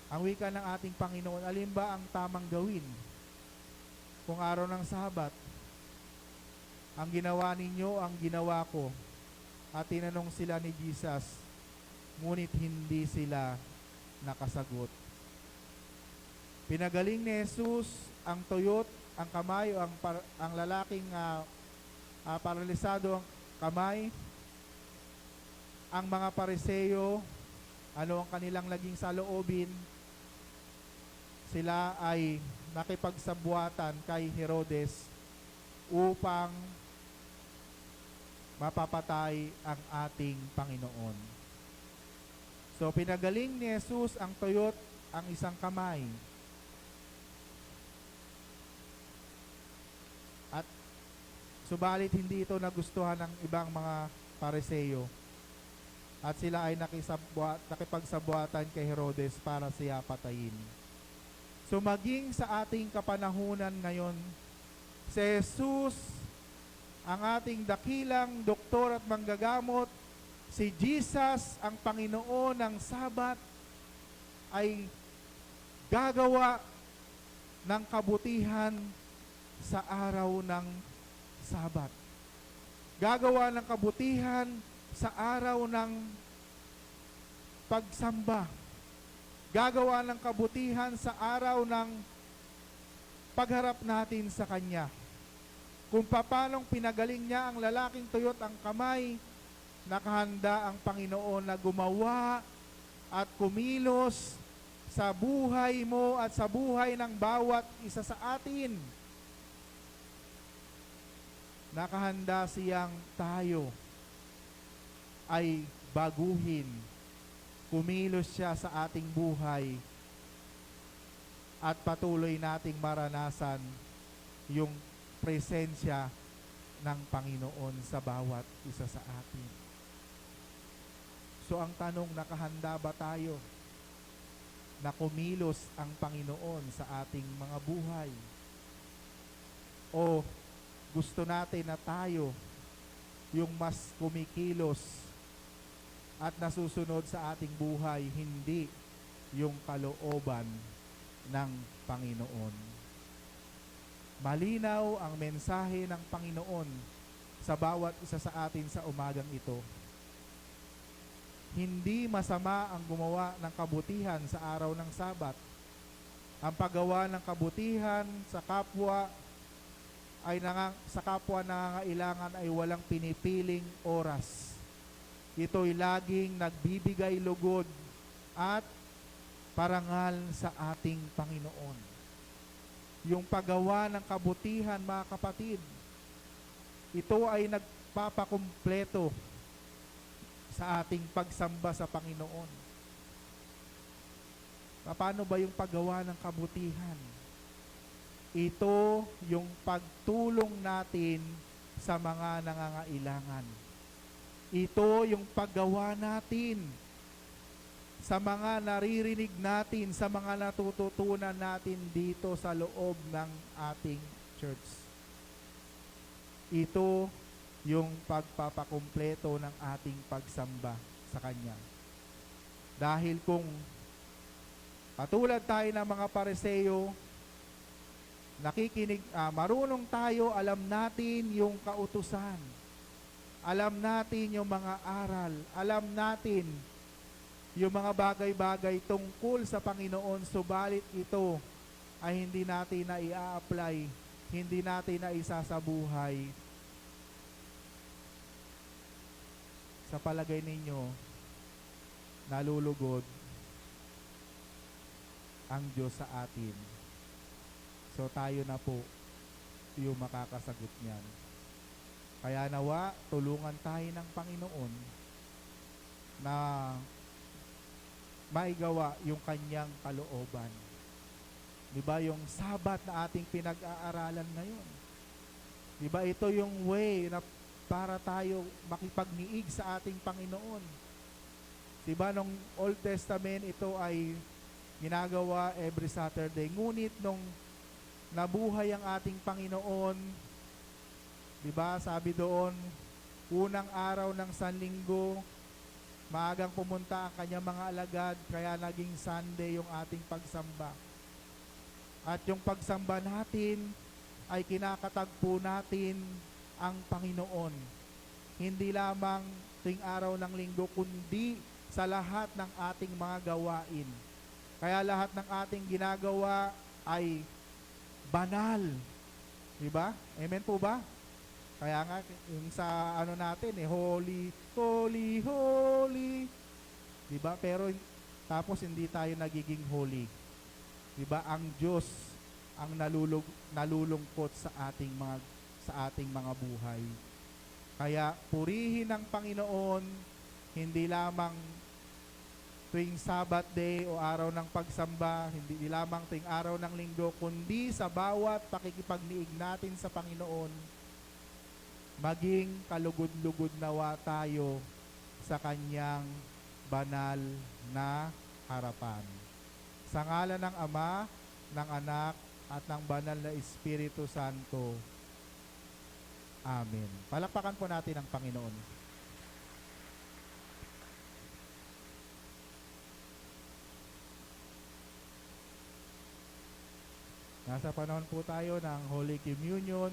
Ang wika ng ating Panginoon, alin ba ang tamang gawin kung araw ng Sabat? Ang ginawa ninyo, ang ginawa ko. At tinanong sila ni Jesus, ngunit hindi sila nakasagot. Pinagaling ni Jesus ang tuyot, ang kamay, o ang lalaking paralisado ang kamay. Ang mga Pariseo, ano ang kanilang naging saloobin? Sila ay nakipagsabuatan kay Herodes upang mapapatay ang ating Panginoon. So pinagaling ni Jesus ang tuyot, ang isang kamay. At subalit hindi ito nagustuhan ng ibang mga Pariseo. At sila ay nakipagsabuatan kay Herodes para siya patayin. So maging sa ating kapanahunan ngayon, si Jesus, ang ating dakilang doktor at manggagamot, si Jesus, ang Panginoon ng Sabat, ay gagawa ng kabutihan sa araw ng Sabat. Gagawa ng kabutihan sa araw ng pagsamba. Gagawa ng kabutihan sa araw ng pagharap natin sa Kanya. Kung paanong pinagaling niya ang lalaking tuyot ang kamay, nakahanda ang Panginoon na gumawa at kumilos sa buhay mo at sa buhay ng bawat isa sa atin. Nakahanda siyang tayo ay baguhin. Kumilos siya sa ating buhay at patuloy nating maranasan yung presensya ng Panginoon sa bawat isa sa atin. So ang tanong, nakahanda ba tayo na kumilos ang Panginoon sa ating mga buhay? O gusto natin na tayo yung mas kumikilos at nasusunod sa ating buhay, hindi yung kalooban ng Panginoon. Malinaw ang mensahe ng Panginoon sa bawat isa sa atin sa umagang ito. Hindi masama ang gumawa ng kabutihan sa araw ng Sabat. Ang paggawa ng kabutihan sa kapwa sa kapwa nangangailangan ay walang pinipiling oras. Ito'y laging nagbibigay lugod at parangal sa ating Panginoon. Yung paggawa ng kabutihan, mga kapatid, ito ay nagpapakumpleto sa ating pagsamba sa Panginoon. Paano ba yung paggawa ng kabutihan? Ito yung pagtulong natin sa mga nangangailangan. Ito yung paggawa natin sa mga naririnig natin, sa mga natututunan natin dito sa loob ng ating church. Ito yung pagpapakumpleto ng ating pagsamba sa Kanya. Dahil kung katulad tayo ng mga Pariseo, marunong tayo, alam natin yung kautusan, alam natin yung mga aral, alam natin yung mga bagay-bagay tungkol sa Panginoon, subalit ito ay hindi natin na i-apply, hindi natin na isa sa buhay. Sa palagay ninyo, nalulugod ang Diyos sa atin. So tayo na po yung makakasagot niyan. Kaya nawa, tulungan tayo ng Panginoon na maigawa yung Kanyang kalooban. Diba yung Sabat na ating pinag-aaralan ngayon? Diba ito yung way na para tayo makipagniig sa ating Panginoon? Diba nung Old Testament, ito ay ginagawa every Saturday. Ngunit nung nabuhay ang ating Panginoon, diba sabi doon, unang araw ng Sanlinggo, maagang pumunta ang kanyang mga alagad, kaya naging Sunday yung ating pagsamba. At yung pagsamba natin ay kinakatagpo natin ang Panginoon. Hindi lamang tuwing araw ng linggo, kundi sa lahat ng ating mga gawain. Kaya lahat ng ating ginagawa ay banal. Diba? Amen po ba? Kaya nga, yung sa ano natin, holy, holy, holy. Diba? Pero, tapos hindi tayo nagiging holy. Diba? Ang Diyos ang nalulungkot sa ating mga buhay. Kaya, purihin ng Panginoon, hindi lamang tuwing Sabat day o araw ng pagsamba, hindi lamang tuwing araw ng linggo, kundi sa bawat pakikipagniig natin sa Panginoon, maging kalugod-lugod nawa tayo sa Kanyang banal na harapan. Sa ngalan ng Ama, ng Anak, at ng Banal na Espiritu Santo. Amen. Palakpakan po natin ang Panginoon. Nasa panahon po tayo ng Holy Communion.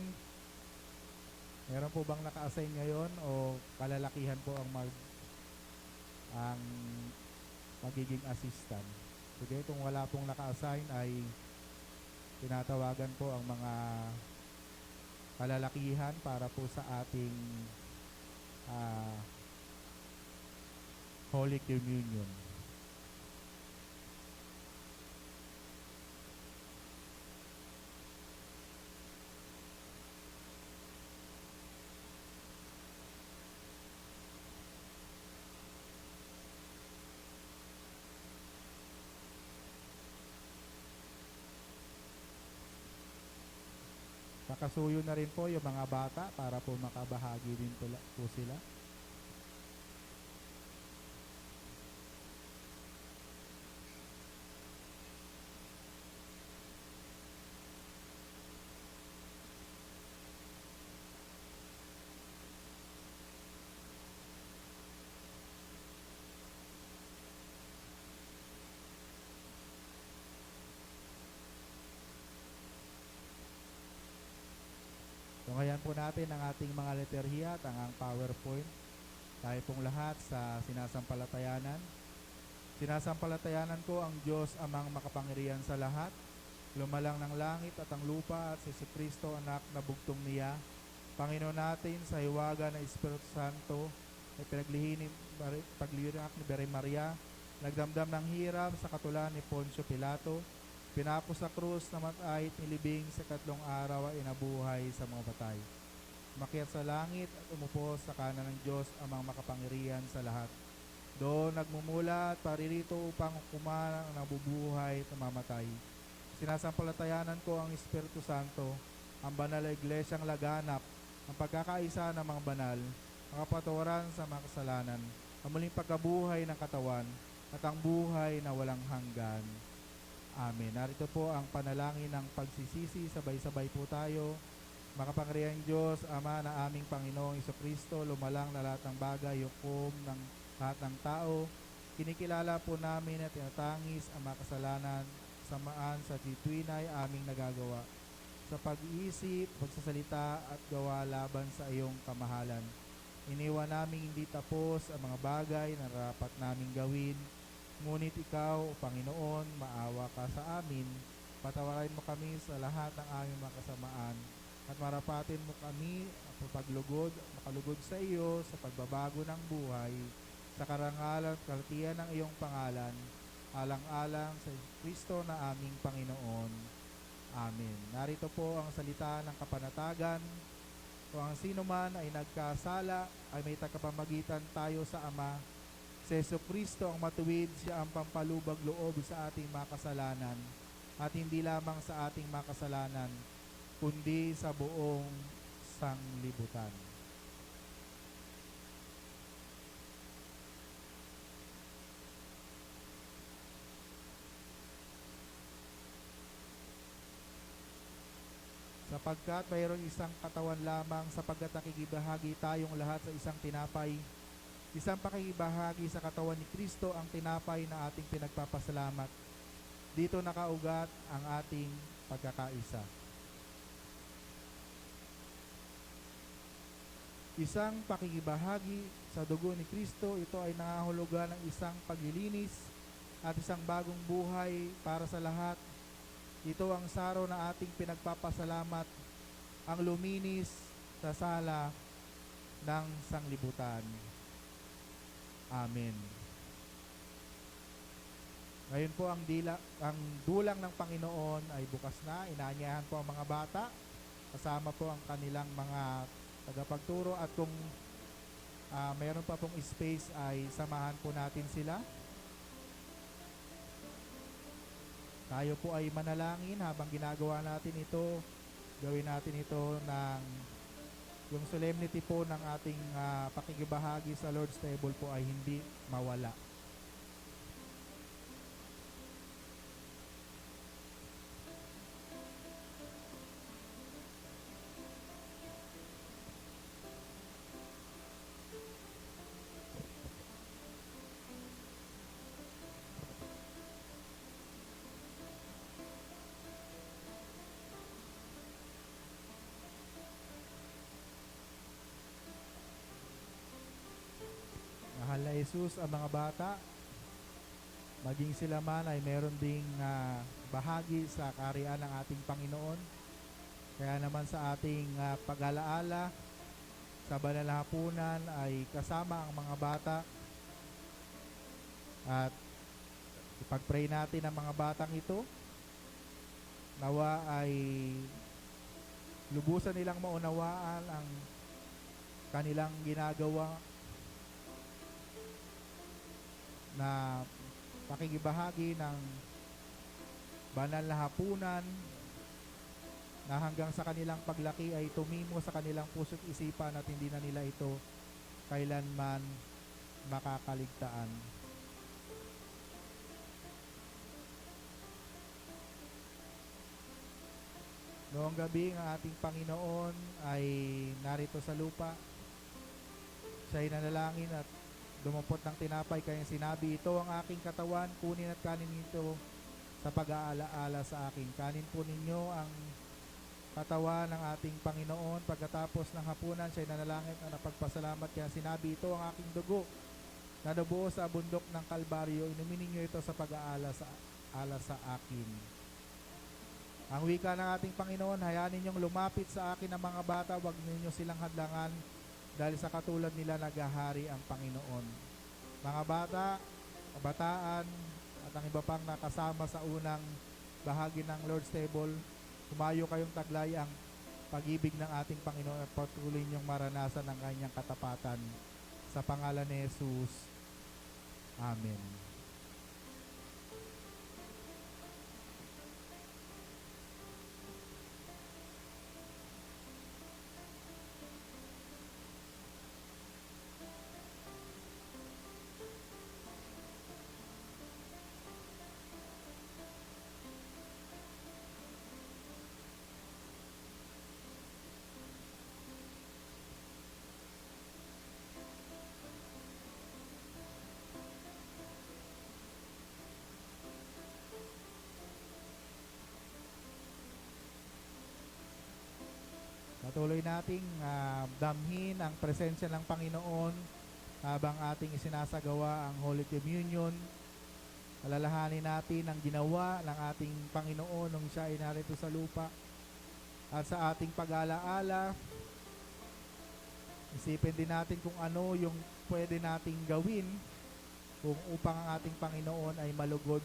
Meron po bang naka-assign ngayon o kalalakihan po ang magiging assistant? Sige, kung wala pong naka-assign ay tinatawagan po ang mga kalalakihan para po sa ating Holy Communion. Nakasuyo na rin po yung mga bata para po makabahagi din po sila. natin ang ating mga leterhiya at ang PowerPoint. Tayo pong lahat sa sinasampalatayanan. Sinasampalatayanan ko ang Diyos amang makapangyarihan sa lahat, lumalang ng langit at ang lupa, at si Kristo anak na bugtong niya, Panginoon natin sa hiwaga ng Espiritu Santo, ay paglihinak ni Bere Maria, nagdamdam ng hirap sa katulan ni Poncio Pilato, pinapos sa krus na matay at nilibing sa 3 araw ay nabuhay sa mga patay. Umakyat sa langit at umupo sa kanan ng Diyos amang makapangyarihan sa lahat. Doon nagmumula at paririto upang kumalang ang nabubuhay at mamatay. Sinasampalatayanan ko ang Espiritu Santo, ang banal na iglesyang laganap, ang pagkakaisa ng mga banal, ang kapatawaran sa mga kasalanan, ang muling pagkabuhay ng katawan, at ang buhay na walang hanggan. Amen. Narito po ang panalangin ng pagsisisi. Sabay-sabay po tayo. Makapangyarihang Diyos, Ama na aming Panginoong Jesucristo, lumalang na lahat ng bagay, hukom ng lahat ng tao. Kinikilala po namin at tinatangis ang mga kasalanan, samaan sa tituinay aming nagagawa. Sa pag-iisip, pagsasalita at gawa laban sa iyong kamahalan. Iniwan namin hindi tapos ang mga bagay na dapat naming gawin. Ngunit ikaw, o Panginoon, maawa ka sa amin. Patawarin mo kami sa lahat ng aming mga kasamaan. At marapatin mo kami sa paglugod, makalugod sa iyo sa pagbabago ng buhay, sa karangalan at kalitian ng iyong pangalan, alang-alang sa Kristo na aming Panginoon. Amen. Narito po ang salita ng kapanatagan. Kung ang sino man ay nagkasala, ay may tagapamagitan tayo sa Ama. Si Jesucristo ang matuwid, siya ang pampalubag loob sa ating mga kasalanan, at hindi lamang sa ating mga kasalanan, kundi sa buong sanglibutan. Sapagkat mayroong isang katawan lamang, sapagkat nakikibahagi tayong lahat sa isang tinapay, isang pakikibahagi sa katawan ni Kristo ang tinapay na ating pinagpapasalamat. Dito nakaugat ang ating pagkakaisa. Isang pakikibahagi sa dugo ni Kristo, ito ay nangahulugan ng isang paglilinis at isang bagong buhay para sa lahat. Ito ang saro na ating pinagpapasalamat, ang luminis sa sala ng sanglibutan. Amen. Ngayon po ang dulang ng Panginoon ay bukas na. Inaanyahan po ang mga bata, kasama po ang kanilang mga tagapagturo, at kung mayroon pa pong space ay samahan po natin sila. Tayo po ay manalangin habang ginagawa natin ito. Gawin natin ito ng yung solemnity po ng ating pakikibahagi sa Lord's Table po ay hindi mawala. Mahal na Jesus, ang mga bata, maging sila man ay meron ding bahagi sa kaharian ng ating Panginoon. Kaya naman sa ating pag-alaala sa banal na hapunan ay kasama ang mga bata, at ipag-pray natin ang mga batang ito. Nawa ay lubusan nilang maunawaan ang kanilang ginagawa na pakikibahagi ng banal na hapunan, na hanggang sa kanilang paglaki ay tumimo sa kanilang puso't isipan at hindi na nila ito kailanman makakaligtaan. Noong gabi ang ating Panginoon ay narito sa lupa. Siya ay nanalangin at dumupot ng tinapay, kaya sinabi, ito ang aking katawan, kunin at kanin nito sa pag-aalaala sa akin. Kanin po ninyo ang katawan ng ating Panginoon. Pagkatapos ng hapunan, siya'y nanalangin at napagpasalamat. Kaya sinabi, ito ang aking dugo na nabuo sa bundok ng Kalbaryo. Inumin ninyo ito sa pag-aala sa akin. Ang wika ng ating Panginoon, hayaan ninyong lumapit sa akin ang mga bata, huwag ninyo silang hadlangan dahil sa katulad nila naghahari ang Panginoon. Mga bata, kabataan, at ang iba pang nakasama sa unang bahagi ng Lord's Table, humayo kayong taglay ang pag-ibig ng ating Panginoon at patuloy niyong maranasan ang kanyang katapatan. Sa pangalan ni Jesus, Amen. Patuloy nating damhin ang presensya ng Panginoon habang ating isinasagawa ang Holy Communion. Alalahanin natin ang ginawa ng ating Panginoon nung siya ay narito sa lupa. At sa ating pag-alaala, isipin din natin kung ano yung pwede nating gawin upang ang ating Panginoon ay malugod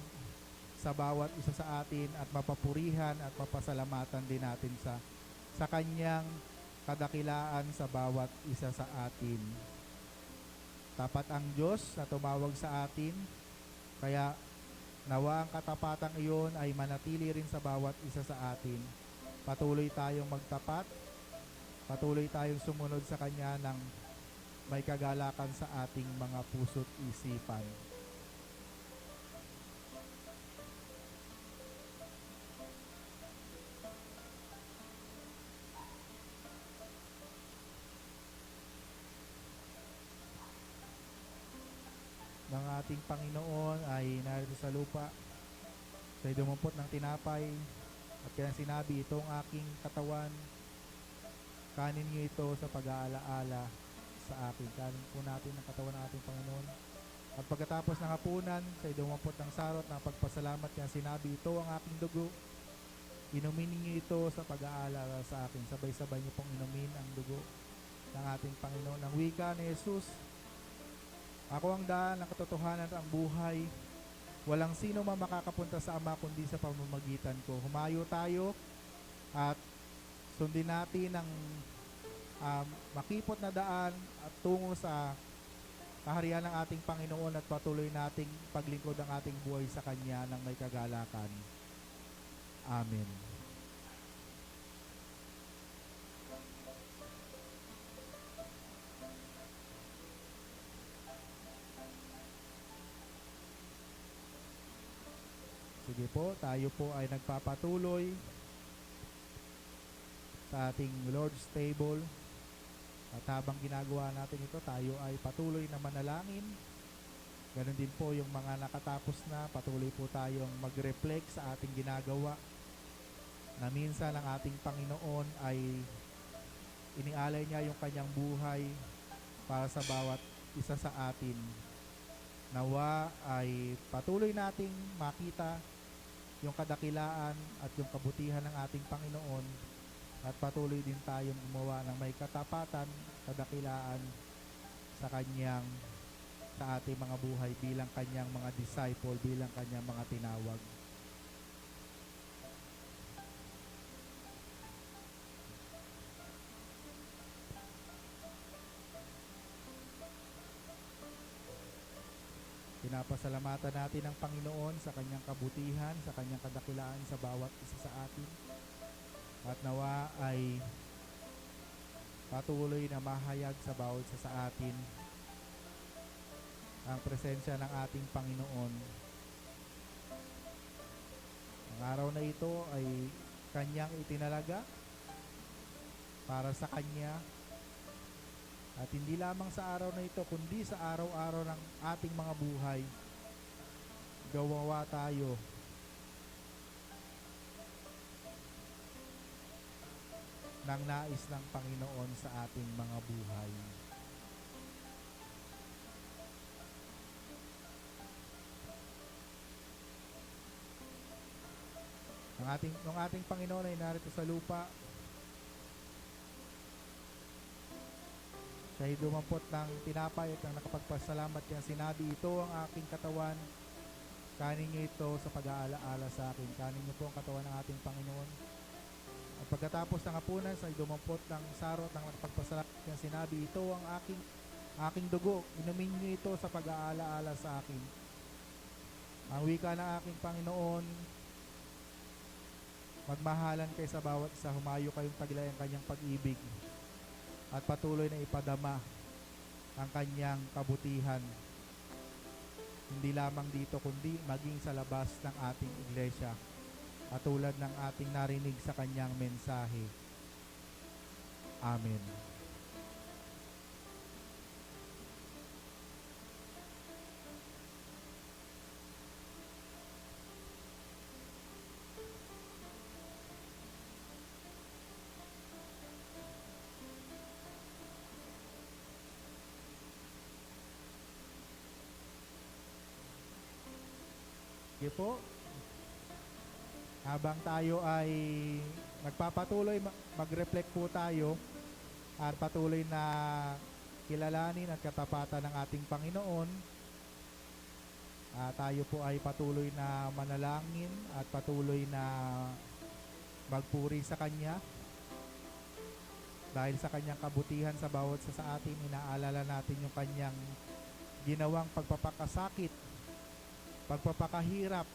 sa bawat isa sa atin at mapapurihan at mapasalamatan din natin sa kanyang kadakilaan sa bawat isa sa atin. Tapat ang Diyos na tumawag sa atin, kaya nawa ang katapatang iyon ay manatili rin sa bawat isa sa atin. Patuloy tayong magtapat, patuloy tayong sumunod sa Kanya ng may kagalakan sa ating mga puso't isipan. Ng ating Panginoon ay narito sa lupa. Siya'y dumumpot ng tinapay at kaya sinabi, itong aking katawan, kanin niyo ito sa pag-aalaala sa akin. Kanin po natin ang katawan ng ating Panginoon. At pagkatapos ng hapunan, siya'y dumumpot ng sarot ng pagpasalamat, kaya sinabi, ito ang aking dugo. Inumin niyo ito sa pag-aalaala sa akin. Sabay-sabay niyo pong inumin ang dugo ng ating Panginoon. Ang wika ni Jesus, ako ang daan, ang katotohanan at ang buhay. Walang sino man makakapunta sa Ama kundi sa pamamagitan ko. Humayo tayo at sundin natin ang makipot na daan at tungo sa kaharian ng ating Panginoon at patuloy nating paglingkod ang ating buhay sa Kanya ng may kagalakan. Amen. Sige po, tayo po ay nagpapatuloy sa ating Lord's Table. At habang ginagawa natin ito, tayo ay patuloy na manalangin. Ganon din po yung mga nakatapos na, patuloy po tayong mag-reflect sa ating ginagawa. Na minsan ang ating Panginoon ay inialay niya yung kanyang buhay para sa bawat isa sa atin. Nawa ay patuloy nating makita yung kadakilaan at yung kabutihan ng ating Panginoon at patuloy din tayong gumawa ng may katapatan, kadakilaan sa ating mga buhay bilang Kanyang mga disciple, bilang Kanyang mga tinawag. Pinapasalamatan natin ang Panginoon sa Kanyang kabutihan, sa Kanyang kadakilaan sa bawat isa sa atin. At nawa ay patuloy na mahayag sa bawat isa sa atin ang presensya ng ating Panginoon. Ang araw na ito ay Kanyang itinalaga para sa Kanya. At hindi lamang sa araw na ito, kundi sa araw-araw ng ating mga buhay, gawawa tayo ng nais ng Panginoon sa ating mga buhay. Ang ating Panginoon ay narito sa lupa. Siya ay dumampot ng tinapay at ang nakapagpasalamat niya. Sinabi, ito ang aking katawan. Kanin niyo ito sa pag-aalaala sa akin. Kanin niyo po ang katawan ng ating Panginoon. At pagkatapos ng hapunan, siya ay dumampot ng saro at ang nakapagpasalamat niya. Sinabi, ito ang aking dugo. Inumin niyo ito sa pag-aalaala sa akin. Ang wika ng aking Panginoon, magmahalan kayo sa bawat isa, humayo kayong taglay ang kanyang pag-ibig at patuloy na ipadama ang kanyang kabutihan, hindi lamang dito kundi maging sa labas ng ating iglesia at tulad ng ating narinig sa kanyang mensahe. Amen. Sige po. Habang tayo ay magpapatuloy, mag-reflect po tayo at patuloy na kilalanin at katapatan ng ating Panginoon. Tayo po ay patuloy na manalangin at patuloy na magpuri sa Kanya. Dahil sa Kanyang kabutihan sa bawat sa atin, inaalala natin yung Kanyang ginawang pagpapakasakit, pagpapakahirap,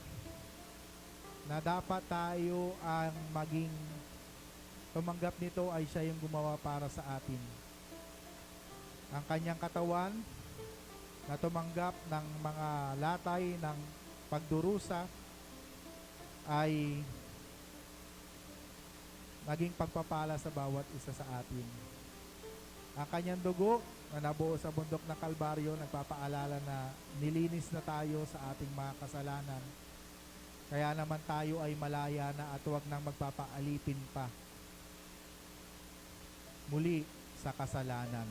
na dapat tayo ang maging tumanggap nito ay siya yung gumawa para sa atin. Ang kanyang katawan na tumanggap ng mga latay ng pagdurusa ay naging pagpapala sa bawat isa sa atin. Ang kanyang dugo na nabuo sa bundok ng Kalbaryo, nagpapaalala na nilinis na tayo sa ating mga kasalanan. Kaya naman tayo ay malaya na at huwag nang magpapaalipin pa muli sa kasalanan.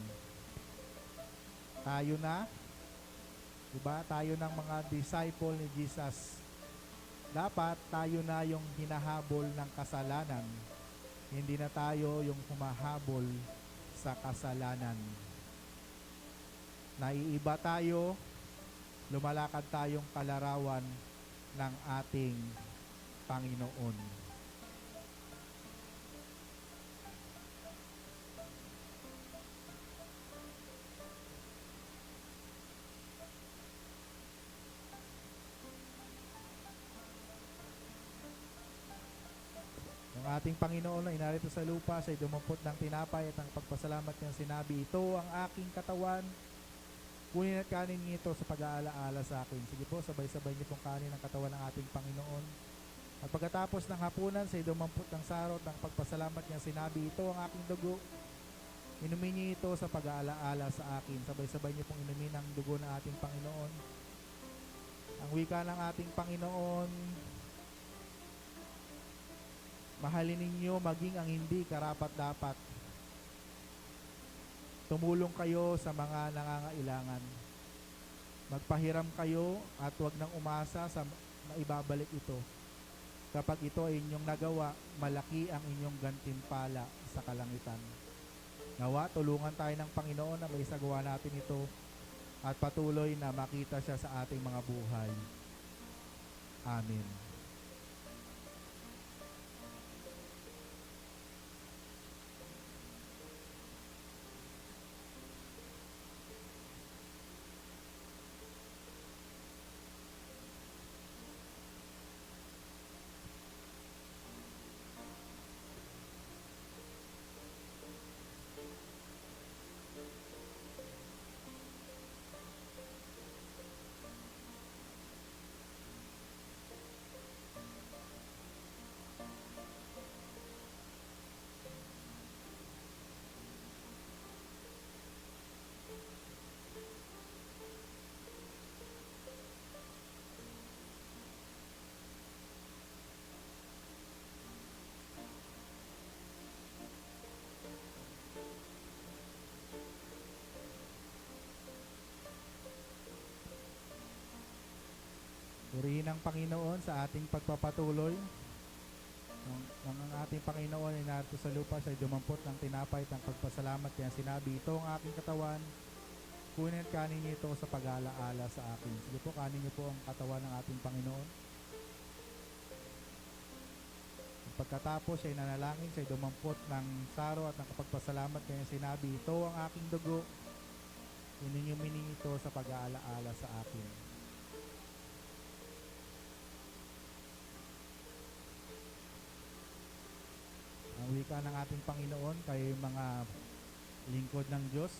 Tayo na, diba? Tayo ng mga disciple ni Jesus. Dapat tayo na yung hinahabol ng kasalanan. Hindi na tayo yung humahabol sa kasalanan. Naiiba tayo, lumalakad tayong kalarawan ng ating Panginoon. Ang ating Panginoon ay narito sa lupa, siya'y dumampot ng tinapay at ang pagpasalamat niyang sinabi, ito ang aking katawan, kunin at kanin niyo ito sa pag-aalaala sa akin. Sige po, sabay-sabay niyo pong kanin ang katawan ng ating Panginoon. At pagkatapos ng hapunan, siya'y dumampot ng sarot ng pagpasalamat niyang sinabi, ito ang aking dugo, inumin niyo ito sa pag-aalaala sa akin. Sabay-sabay niyo pong inumin ang dugo ng ating Panginoon. Ang wika ng ating Panginoon, mahalin ninyo maging ang hindi karapat-dapat. Tumulong kayo sa mga nangangailangan. Magpahiram kayo at huwag nang umasa sa maibabalik ito. Kapag ito ay inyong nagawa, malaki ang inyong gantimpala sa kalangitan. Nawa, tulungan tayo ng Panginoon na maisagawa natin ito at patuloy na makita siya sa ating mga buhay. Amen. ng Panginoon sa ating pagpapatuloy. Ang ating Panginoon ay narito sa lupa, siya ay dumampot ng tinapay at ng pagpasalamat. Kaya sinabi, ito ang aking katawan, kunin at kanin niyo ito sa pag-alaala sa akin. Sige po, kanin niyo po ang katawan ng ating Panginoon. Pagkatapos siya ay nanalangin, siya ay dumampot ng saro at ng kapagpasalamat. Kaya sinabi, ito ang aking dugo, inyuminin ito sa pag-aalaala sa akin. Ang wika ng ating Panginoon, kayo mga lingkod ng Diyos,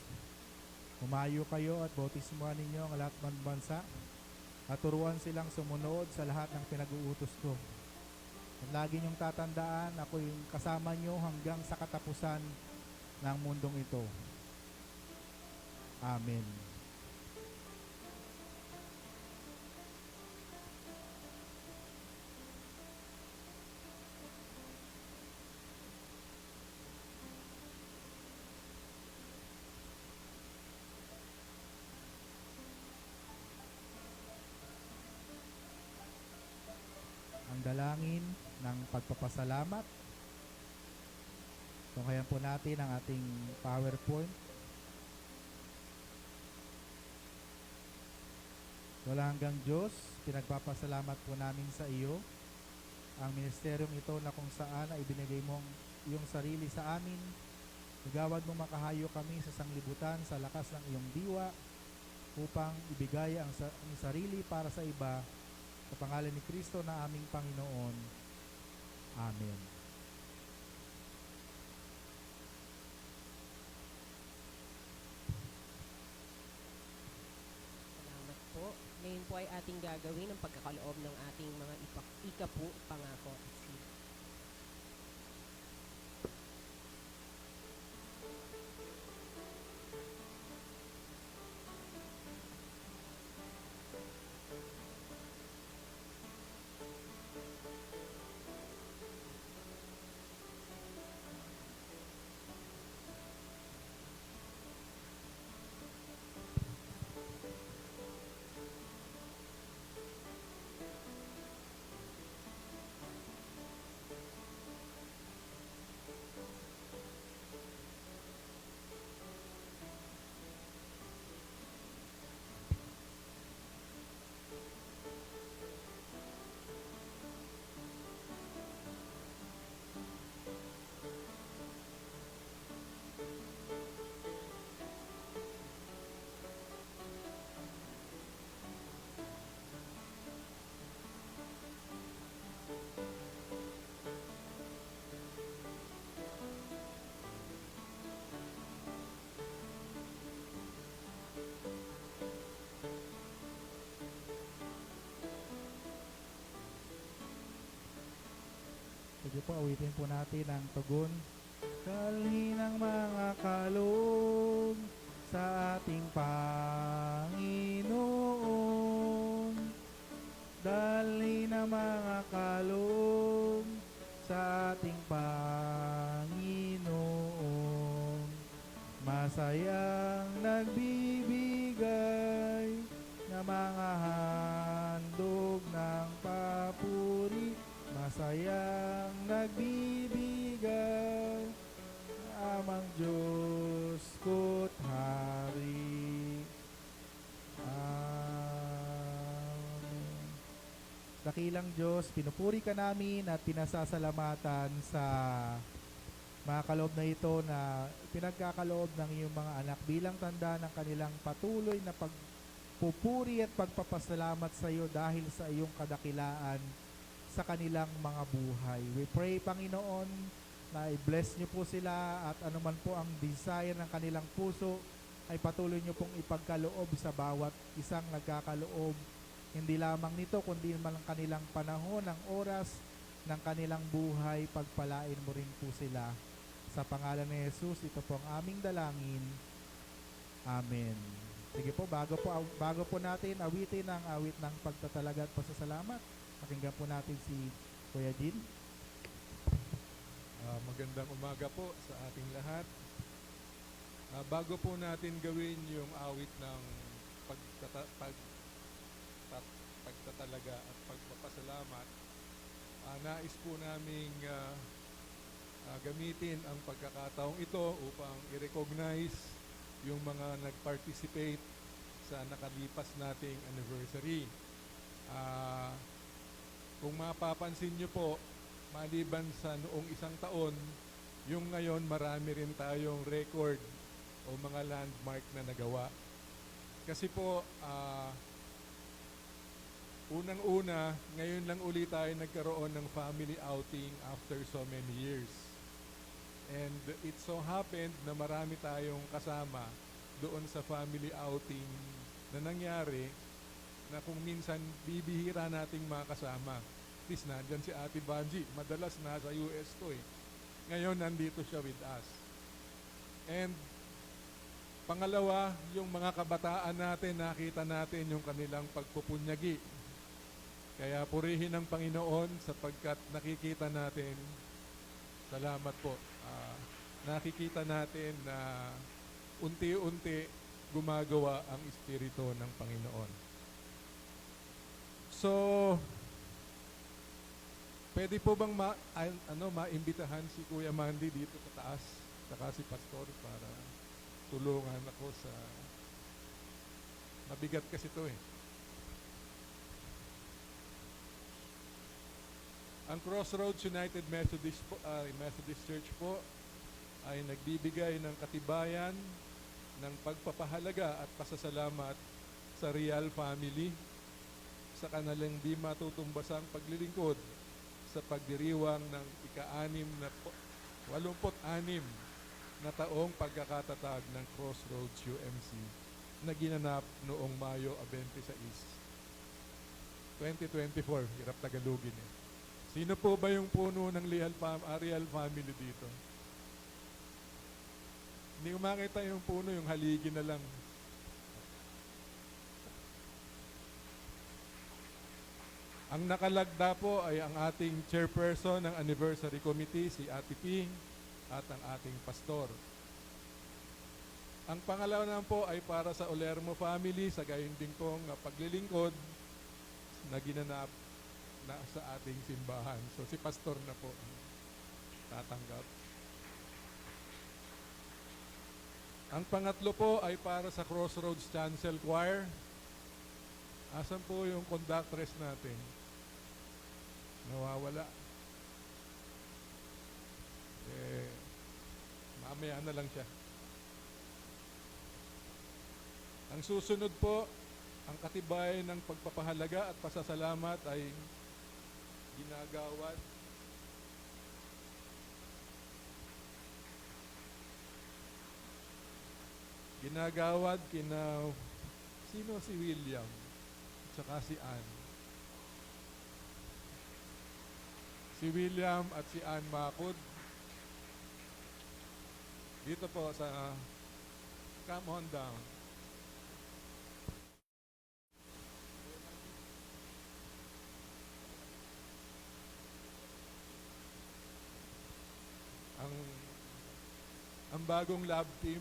humayo kayo at bautismuhan ninyo ang lahat ng bansa at turuan silang sumunod sa lahat ng pinag-uutos ko. At lagi niyong tatandaan, ako yung kasama niyo hanggang sa katapusan ng mundong ito. Amen. Ang dalangin ng pagpapasalamat. Tunghayan po natin ang ating PowerPoint. Wala hanggang Diyos, pinagpapasalamat po namin sa iyo ang ministeryong ito na kung saan ay ibinigay mong iyong sarili sa amin. Igawad mo makahayo kami sa sanglibutan sa lakas ng iyong diwa upang ibigay ang sarili para sa iba sa pangalan ni Kristo na aming Panginoon. Amen. Salamat po. Ngayon po ay ating gagawin ang pagkakaloob ng ating mga ikapu pangako at seal. Sige po, awitin po natin ang tugon. Dalhin ang mga kaloob sa ating Panginoon. Dalhin ang mga kaloob sa ating Panginoon. Masayang nagbibigay ng mga handog ng papuri. Masayang nagbibigay amang Diyos ko't Hari. Amen. Dakilang Diyos, pinupuri ka namin at pinasasalamatan sa mga kaloob na ito na pinagkakaloob ng iyong mga anak bilang tanda ng kanilang patuloy na pagpupuri at pagpapasalamat sa iyo dahil sa iyong kadakilaan sa kanilang mga buhay. We pray, Panginoon, na i-bless niyo po sila at anuman po ang desire ng kanilang puso ay patuloy niyo pong ipagkaloob sa bawat isang nagkakaloob. Hindi lamang nito, kundi man ang kanilang panahon, ang oras ng kanilang buhay, pagpalain mo rin po sila. Sa pangalan ni Jesus, ito po ang aming dalangin. Amen. Sige po, bago po natin awitin ang awit ng pagtatalaga at pasasalamat, pakinggan po natin si Kuya Jean. Magandang umaga po sa ating lahat. Bago po natin gawin yung awit ng pagtatalaga at pagpapasalamat, nais po naming gamitin ang pagkakataong ito upang i-recognize yung mga nag-participate sa nakalipas nating anniversary. Kung mapapansin nyo po, maliban sa noong isang taon, yung ngayon marami rin tayong record o mga landmark na nagawa. Kasi po, unang-una, ngayon lang ulit tayo nagkaroon ng family outing after so many years. And it so happened na marami tayong kasama doon sa family outing na nangyari na kung minsan bibihira nating makasama. At least nandyan si Ate Banji. Madalas nasa US to eh. Ngayon nandito siya with us. And pangalawa, yung mga kabataan natin, nakita natin yung kanilang pagpupunyagi. Kaya purihin ng Panginoon sapagkat nakikita natin, salamat po, nakikita natin na unti-unti gumagawa ang Espiritu ng Panginoon. So, pwede po bang maimbitahan si Kuya Mandy dito sa taas, saka si Pastor para tulungan ako sa mabigat kasi ito eh. Ang Crossroads United Methodist Church po ay nagbibigay ng katibayan ng pagpapahalaga at pasasalamat sa Real Family sa kanilang di matutumbasang paglilingkod sa pagdiriwang ng ika-86 na taong pagkakatatag ng Crossroads UMC na ginanap noong Mayo 26, 2024. Hirap tagalugin eh. Sino po ba yung puno ng Real Family dito? Hindi ko makita yung puno, yung haligi na lang. Ang nakalagda po ay ang ating chairperson ng anniversary committee, si Ate P, at ang ating pastor. Ang pangalawa naman po ay para sa Olermo family, sa gayon din pong paglilingkod na ginanap na sa ating simbahan. So si pastor na po tatanggap. Ang pangatlo po ay para sa Crossroads Chancel Choir. Asan po yung conductress natin? Nawawala. Mamaya na lang siya. Ang susunod po, ang katibay ng pagpapahalaga at pasasalamat ay ginagawad kina sino si William at saka si Ann. Si William at si Ann Makod dito po sa come on down. Ang bagong lab team.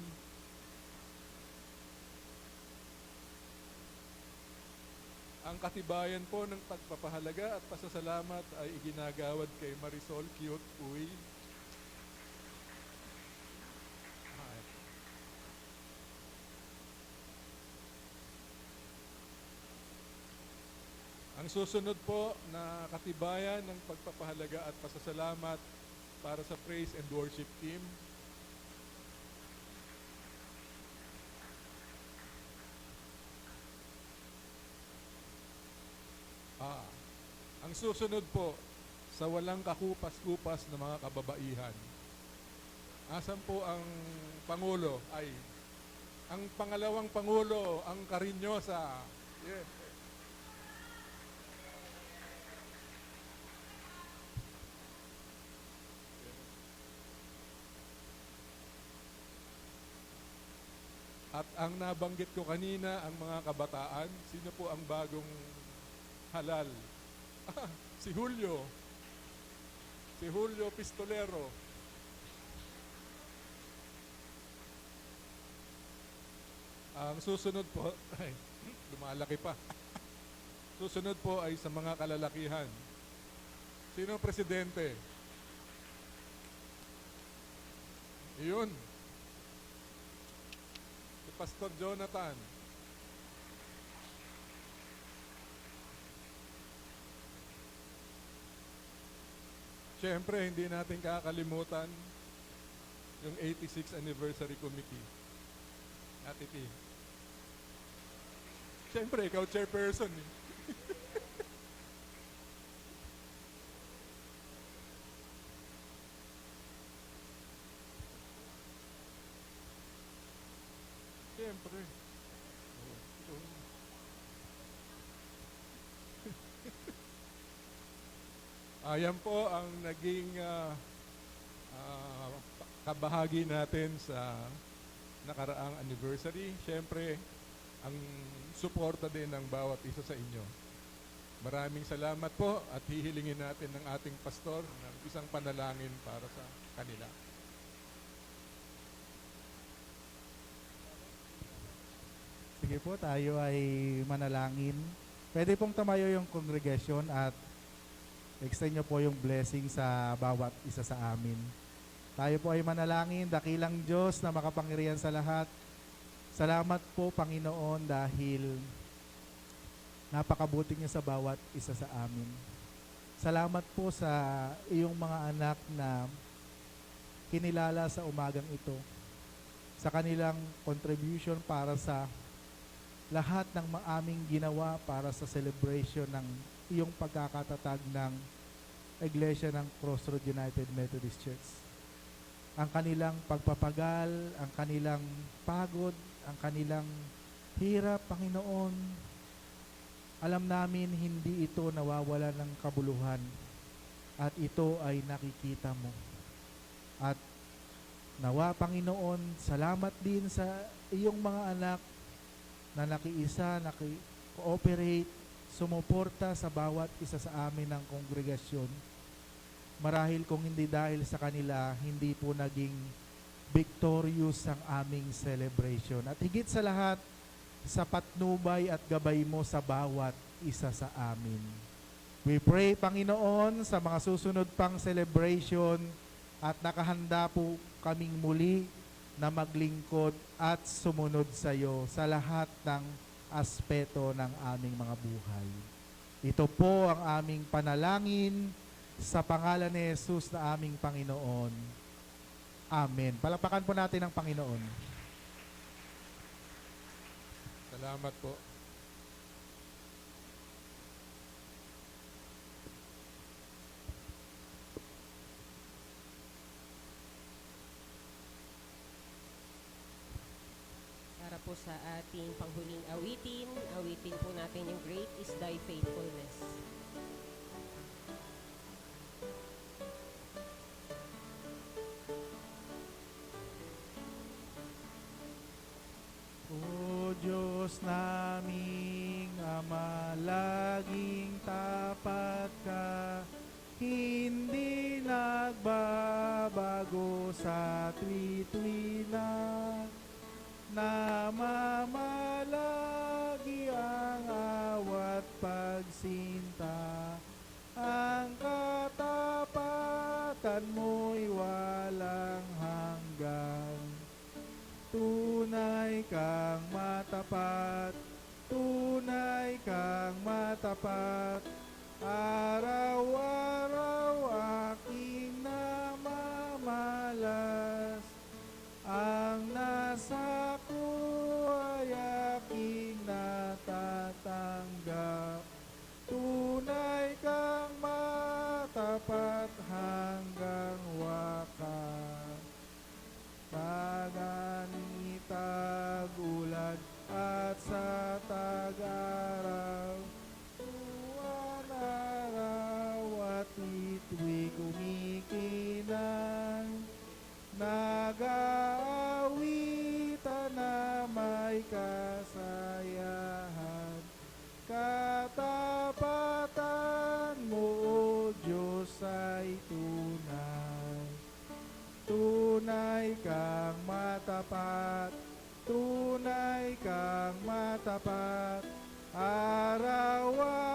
Ang katibayan po ng pagpapahalaga at pasasalamat ay iginagawad kay Marisol Cute Uy. Ang susunod po na katibayan ng pagpapahalaga at pasasalamat para sa praise and worship team. Ang susunod po sa walang kakupas-kupas na mga kababaihan. Asan po ang Pangulo? Ay, ang pangalawang Pangulo, ang Karinyosa. Yes. At ang nabanggit ko kanina, ang mga kabataan, sino po ang bagong halal? Si Julio. Si Julio Pistolero. Ang susunod po, ay, lumalaki pa. Susunod po ay sa mga kalalakihan. Sino ang presidente? Iyon. Si Pastor Jonathan. Siyempre, hindi natin kakalimutan yung 86th Anniversary Committee. Ate T. Siyempre, ikaw chairperson eh. Siyempre. Oo, ikaw na. Ayan po ang naging kabahagi natin sa nakaraang anniversary. Siyempre, ang suporta din ng bawat isa sa inyo. Maraming salamat po at hihilingin natin ng ating pastor ng isang panalangin para sa kanila. Sige po, tayo ay manalangin. Pwede pong tumayo yung kongregasyon at extend nyo po yung blessing sa bawat isa sa amin. Tayo po ay manalangin, dakilang Diyos na makapangyarihan sa lahat. Salamat po, Panginoon, dahil napakabuti niyo sa bawat isa sa amin. Salamat po sa iyong mga anak na kinilala sa umagang ito, sa kanilang contribution para sa lahat ng aming ginawa para sa celebration ng iyong pagkakatatag ng Iglesia ng Crossroad United Methodist Church. Ang kanilang pagpapagal, ang kanilang pagod, ang kanilang hirap, Panginoon, alam namin hindi ito nawawala ng kabuluhan at ito ay nakikita mo. At nawa, Panginoon, salamat din sa iyong mga anak na nakiisa, naki-cooperate, sumuporta sa bawat isa sa amin ng kongregasyon. Marahil kung hindi dahil sa kanila, hindi po naging victorious ang aming celebration. At higit sa lahat, sa patnubay at gabay mo sa bawat isa sa amin. We pray, Panginoon, sa mga susunod pang celebration at nakahanda po kaming muli na maglingkod at sumunod sa iyo sa lahat ng aspeto ng aming mga buhay. Ito po ang aming panalangin sa pangalan ni Jesus na aming Panginoon. Amen. Palakpakan po natin ang Panginoon. Salamat po. Para po sa ating panghuling awitin, awitin po natin yung Great is Thy Faithfulness. O Diyos naming Ama, laging tapat ka, hindi nagbabago sa tuwi-tuwi na mamalagi ang awat pagsinta. Ang katapatan mo'y walang hanggan. Tunay kang matapat, tunay kang matapat, araw-araw aking namamalas. Ang nasa ko ay aking natatanggap, tunay kang matapat hanggang wakas. Pag-ani, tag-ulan at sa tag-araw, tuwan araw at ito'y kumikinang, nag-aawitan na may kasayahan. Katapatan mo, O Diyos, ay tunay. Tunay kang matapat, tunay kang matapat, araw-araw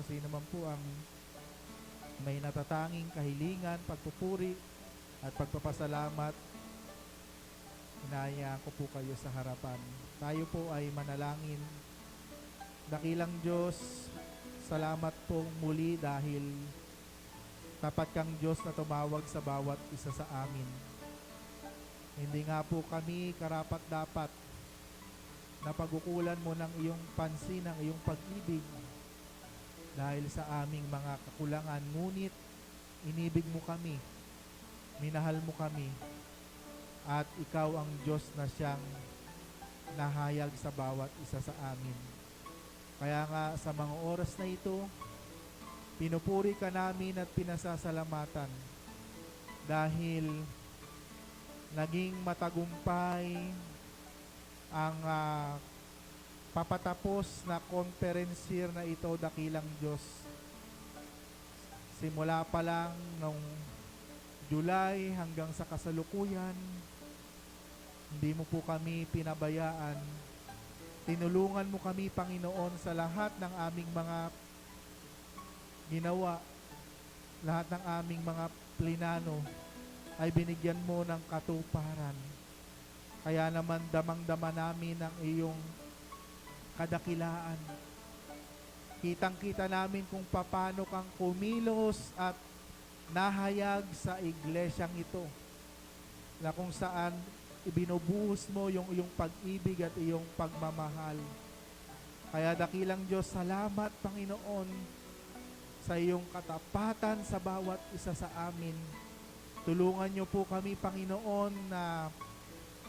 kung sino man po ang may natatanging kahilingan, pagpupuri at pagpapasalamat, hinahayaan ko po kayo sa harapan. Tayo po ay manalangin. Dakilang Diyos, salamat po muli dahil tapat kang Diyos na tumawag sa bawat isa sa amin. Hindi nga po kami karapat-dapat na pagukulan mo ng iyong pansin, ng iyong pag-ibig dahil sa aming mga kakulangan. Ngunit inibig mo kami, minahal mo kami, at ikaw ang Diyos na siyang nahayag sa bawat isa sa amin. Kaya nga sa mga oras na ito, pinupuri ka namin at pinasasalamatan dahil naging matagumpay ang papatapos na conference year na ito, dakilang Diyos. Simula pa lang nung July hanggang sa kasalukuyan, hindi mo po kami pinabayaan. Tinulungan mo kami, Panginoon, sa lahat ng aming mga ginawa, lahat ng aming mga plinano ay binigyan mo ng katuparan. Kaya naman damang-dama namin ang iyong kadakilaan. Kitang-kita namin kung paano kang kumilos at nahayag sa iglesyang ito, na kung saan ibinubuhos mo yung iyong pag-ibig at iyong pagmamahal. Kaya dakilang Diyos, salamat, Panginoon, sa iyong katapatan sa bawat isa sa amin. Tulungan niyo po kami, Panginoon, na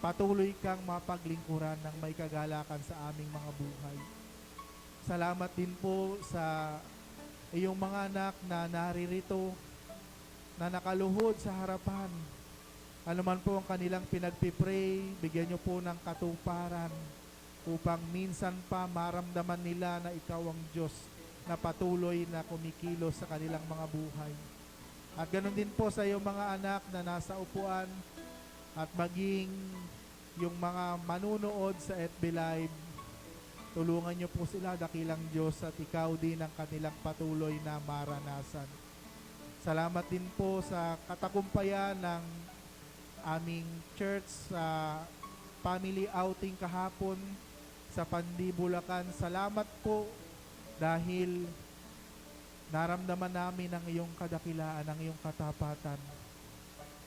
patuloy kang mapaglingkuran ng may kagalakan sa aming mga buhay. Salamat din po sa iyong mga anak na naririto, na nakaluhod sa harapan. Ano man po ang kanilang pinagpipray, bigyan niyo po ng katuparan upang minsan pa maramdaman nila na ikaw ang Diyos na patuloy na kumikilos sa kanilang mga buhay. At ganoon din po sa iyong mga anak na nasa upuan at maging yung mga manunood sa FB Live. Tulungan niyo po sila, dakilang Diyos, at ikaw din ang kanilang patuloy na maranasan. Salamat din po sa katagumpayan ng aming church sa family outing kahapon sa Pandi, Bulacan. Salamat po dahil naramdaman namin ang iyong kadakilaan, ang iyong katapatan.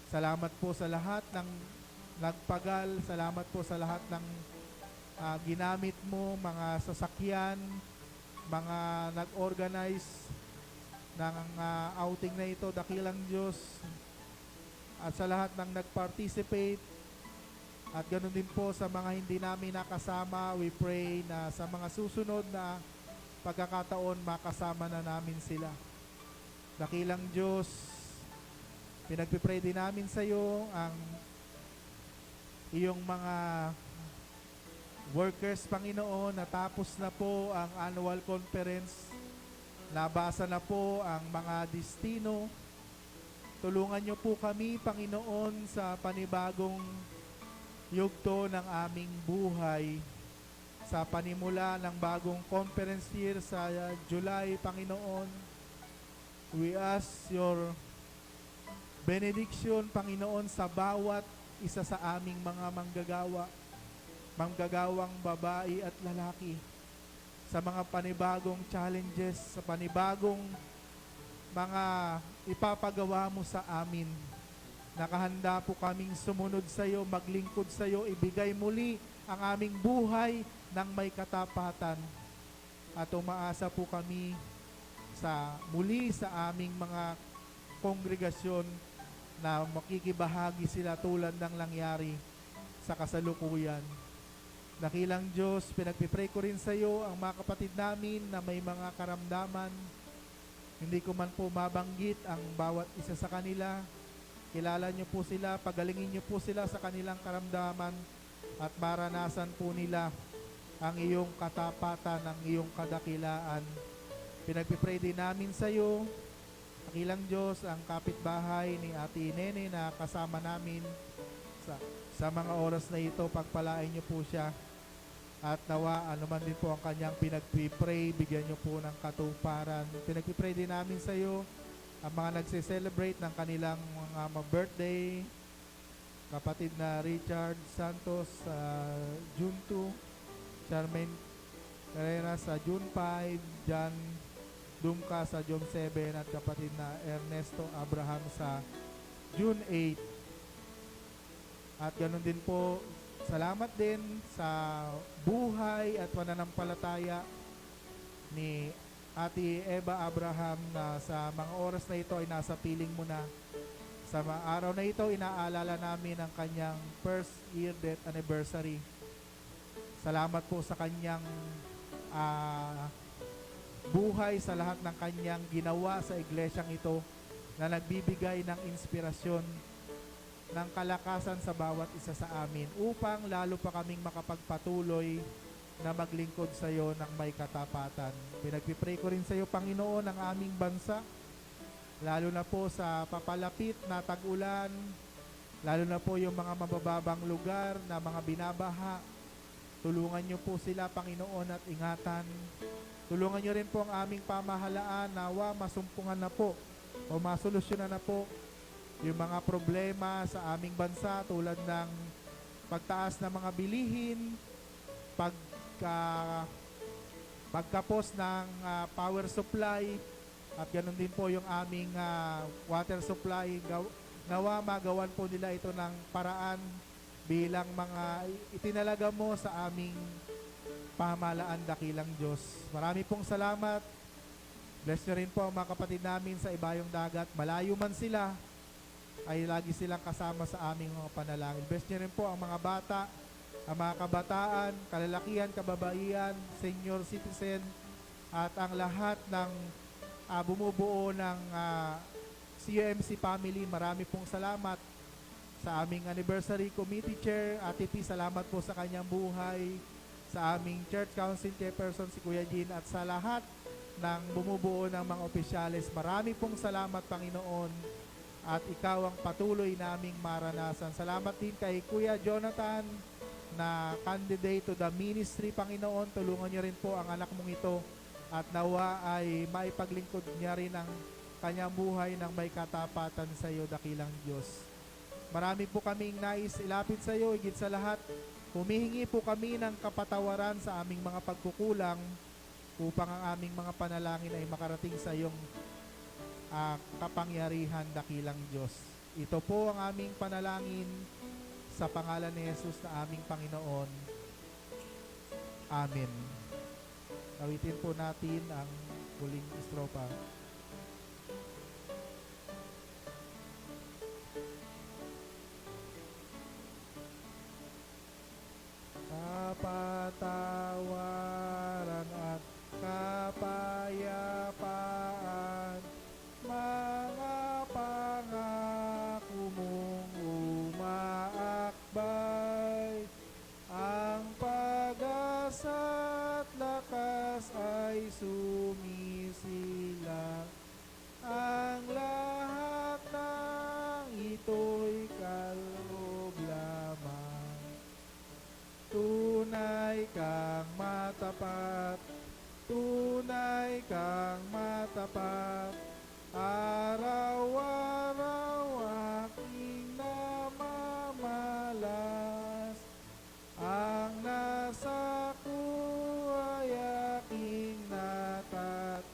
Salamat po sa lahat ng nagpagal. Salamat po sa lahat ng ginamit mo, mga sasakyan, mga nag-organize ng outing na ito, dakilang Diyos. At sa lahat ng nag-participate, at ganoon din po sa mga hindi namin nakasama, we pray na sa mga susunod na pagkakataon, makasama na namin sila. Dakilang Diyos, pinagpipray din namin sa iyo ang iyong mga workers, Panginoon. Natapos na po ang annual conference, nabasa na po ang mga destino. Tulungan niyo po kami, Panginoon, sa panibagong yugto ng aming buhay, sa panimula ng bagong conference year sa July, Panginoon. We ask your benediction, Panginoon, sa bawat isa sa aming mga manggagawang babae at lalaki, sa mga panibagong challenges, sa panibagong mga ipapagawa mo sa amin. Nakahanda po kaming sumunod sa iyo, maglingkod sa iyo, ibigay muli ang aming buhay ng may katapatan. At umaasa po kami sa muli sa aming mga kongregasyon na makikibahagi sila tulad ng nangyari sa kasalukuyan. Dakilang Diyos, pinagpipray ko rin sa iyo ang mga kapatid namin na may mga karamdaman. Hindi ko man po mabanggit ang bawat isa sa kanila. Kilala niyo po sila, pagalingin niyo po sila sa kanilang karamdaman at maranasan po nila ang iyong katapatan, ang iyong kadakilaan. Pinagpipray din namin sa iyo, dakilang Diyos, ang kapitbahay ni Ate Nene na kasama namin sa mga oras na ito. Pagpalain niyo po siya At nawa, anuman din po ang kanyang pinagpipray, bigyan niyo po ng katuparan. Pinagpipray din namin sa iyo ang mga nagse-celebrate ng kanilang mga birthday, kapatid na Richard Santos sa June 2, Charmaine Carrera sa June 5, John Dumka sa June 7, at kapatid na Ernesto Abraham sa June 8. At ganun din po, salamat din sa buhay at pananampalataya ni Ate Eva Abraham na sa mga oras na ito ay nasa piling mo na. Sa mga araw na ito, inaalala namin ang kanyang first year death anniversary. Salamat po sa kanyang buhay, sa lahat ng kanyang ginawa sa iglesyang ito na nagbibigay ng inspirasyon, ng kalakasan sa bawat isa sa amin upang lalo pa kaming makapagpatuloy na maglingkod sa iyo ng may katapatan. Pinagpipray ko rin sa iyo, Panginoon, ang aming bansa, lalo na po sa papalapit na tag-ulan, lalo na po yung mga mabababang lugar na mga binabaha. Tulungan niyo po sila, Panginoon, at ingatan. Tulungan niyo rin po ang aming pamahalaan, nawa masumpungan na po o masolusyonan na po yung mga problema sa aming bansa tulad ng pagtaas ng mga bilihin, pagkapos ng power supply, at ganun din po yung aming water supply. Nawa magawan po nila ito ng paraan bilang mga itinalaga mo sa aming pamahalaan, dakilang Diyos. Marami pong salamat. Bless nyo rin po ang mga kapatid namin sa ibayong dagat. Malayo man sila, ay lagi silang kasama sa aming mga panalangin. Bless nyo rin po ang mga bata, ang mga kabataan, kalalakihan, kababaihan, senior citizen, at ang lahat ng bumubuo ng CUMC family. Marami pong salamat sa aming anniversary committee chair, Ate P, salamat po sa kanyang buhay, sa aming church council chairperson si Kuya Jean, at sa lahat ng bumubuo ng mga opisyales. Marami pong salamat, Panginoon, at ikaw ang patuloy naming maranasan. Salamat din kay Kuya Jonathan na candidate to the ministry, Panginoon. Tulungan niyo rin po ang anak mong ito at nawa ay maipaglingkod niya rin ang kanyang buhay ng may katapatan sa iyo, dakilang Diyos. Marami po kaming nais ilapit sa iyo, higit sa lahat, humihingi po kami ng kapatawaran sa aming mga pagkukulang upang ang aming mga panalangin ay makarating sa iyong kapangyarihan, dakilang Diyos. Ito po ang aming panalangin sa pangalan ni Jesus na aming Panginoon. Amen. Awitin po natin ang huling estropa. Kapatawaran at kapayapaan, mga pangako mong umaakbay, ang pag-asa at lakas ay sumisilang, ang lahat ng ito'y kaloob lamang. Tunay kang matapat, tunay kang matapat, araw-araw aking namamalas, ang nasa ko ay aking natatanggap.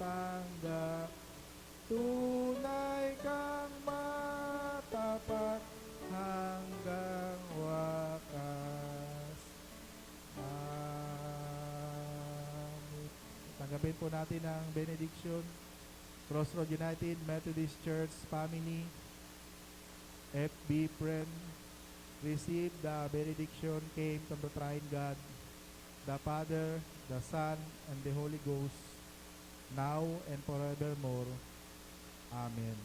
Tunay kang matapat hanggang wakas. Amen. Tanggapin po natin ang benediction. Crossroad United Methodist Church family, FB friend, receive the benediction came from the Triune God, the Father, the Son, and the Holy Ghost, now and forevermore. Amen.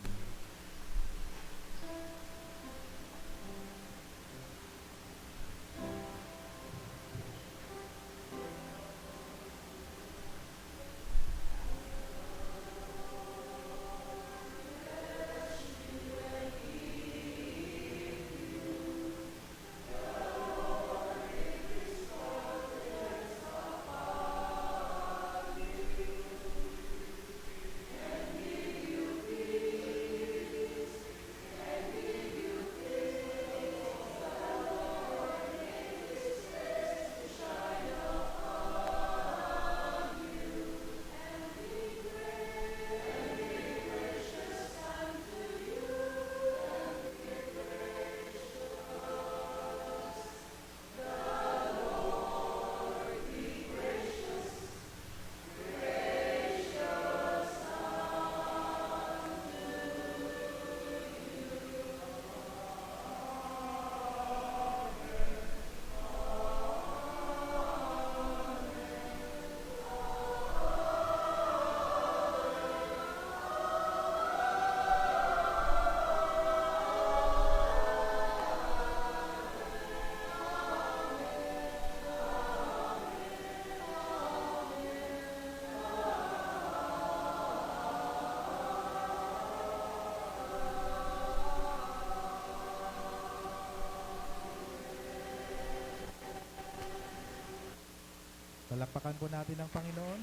Palakpakan po natin ang Panginoon.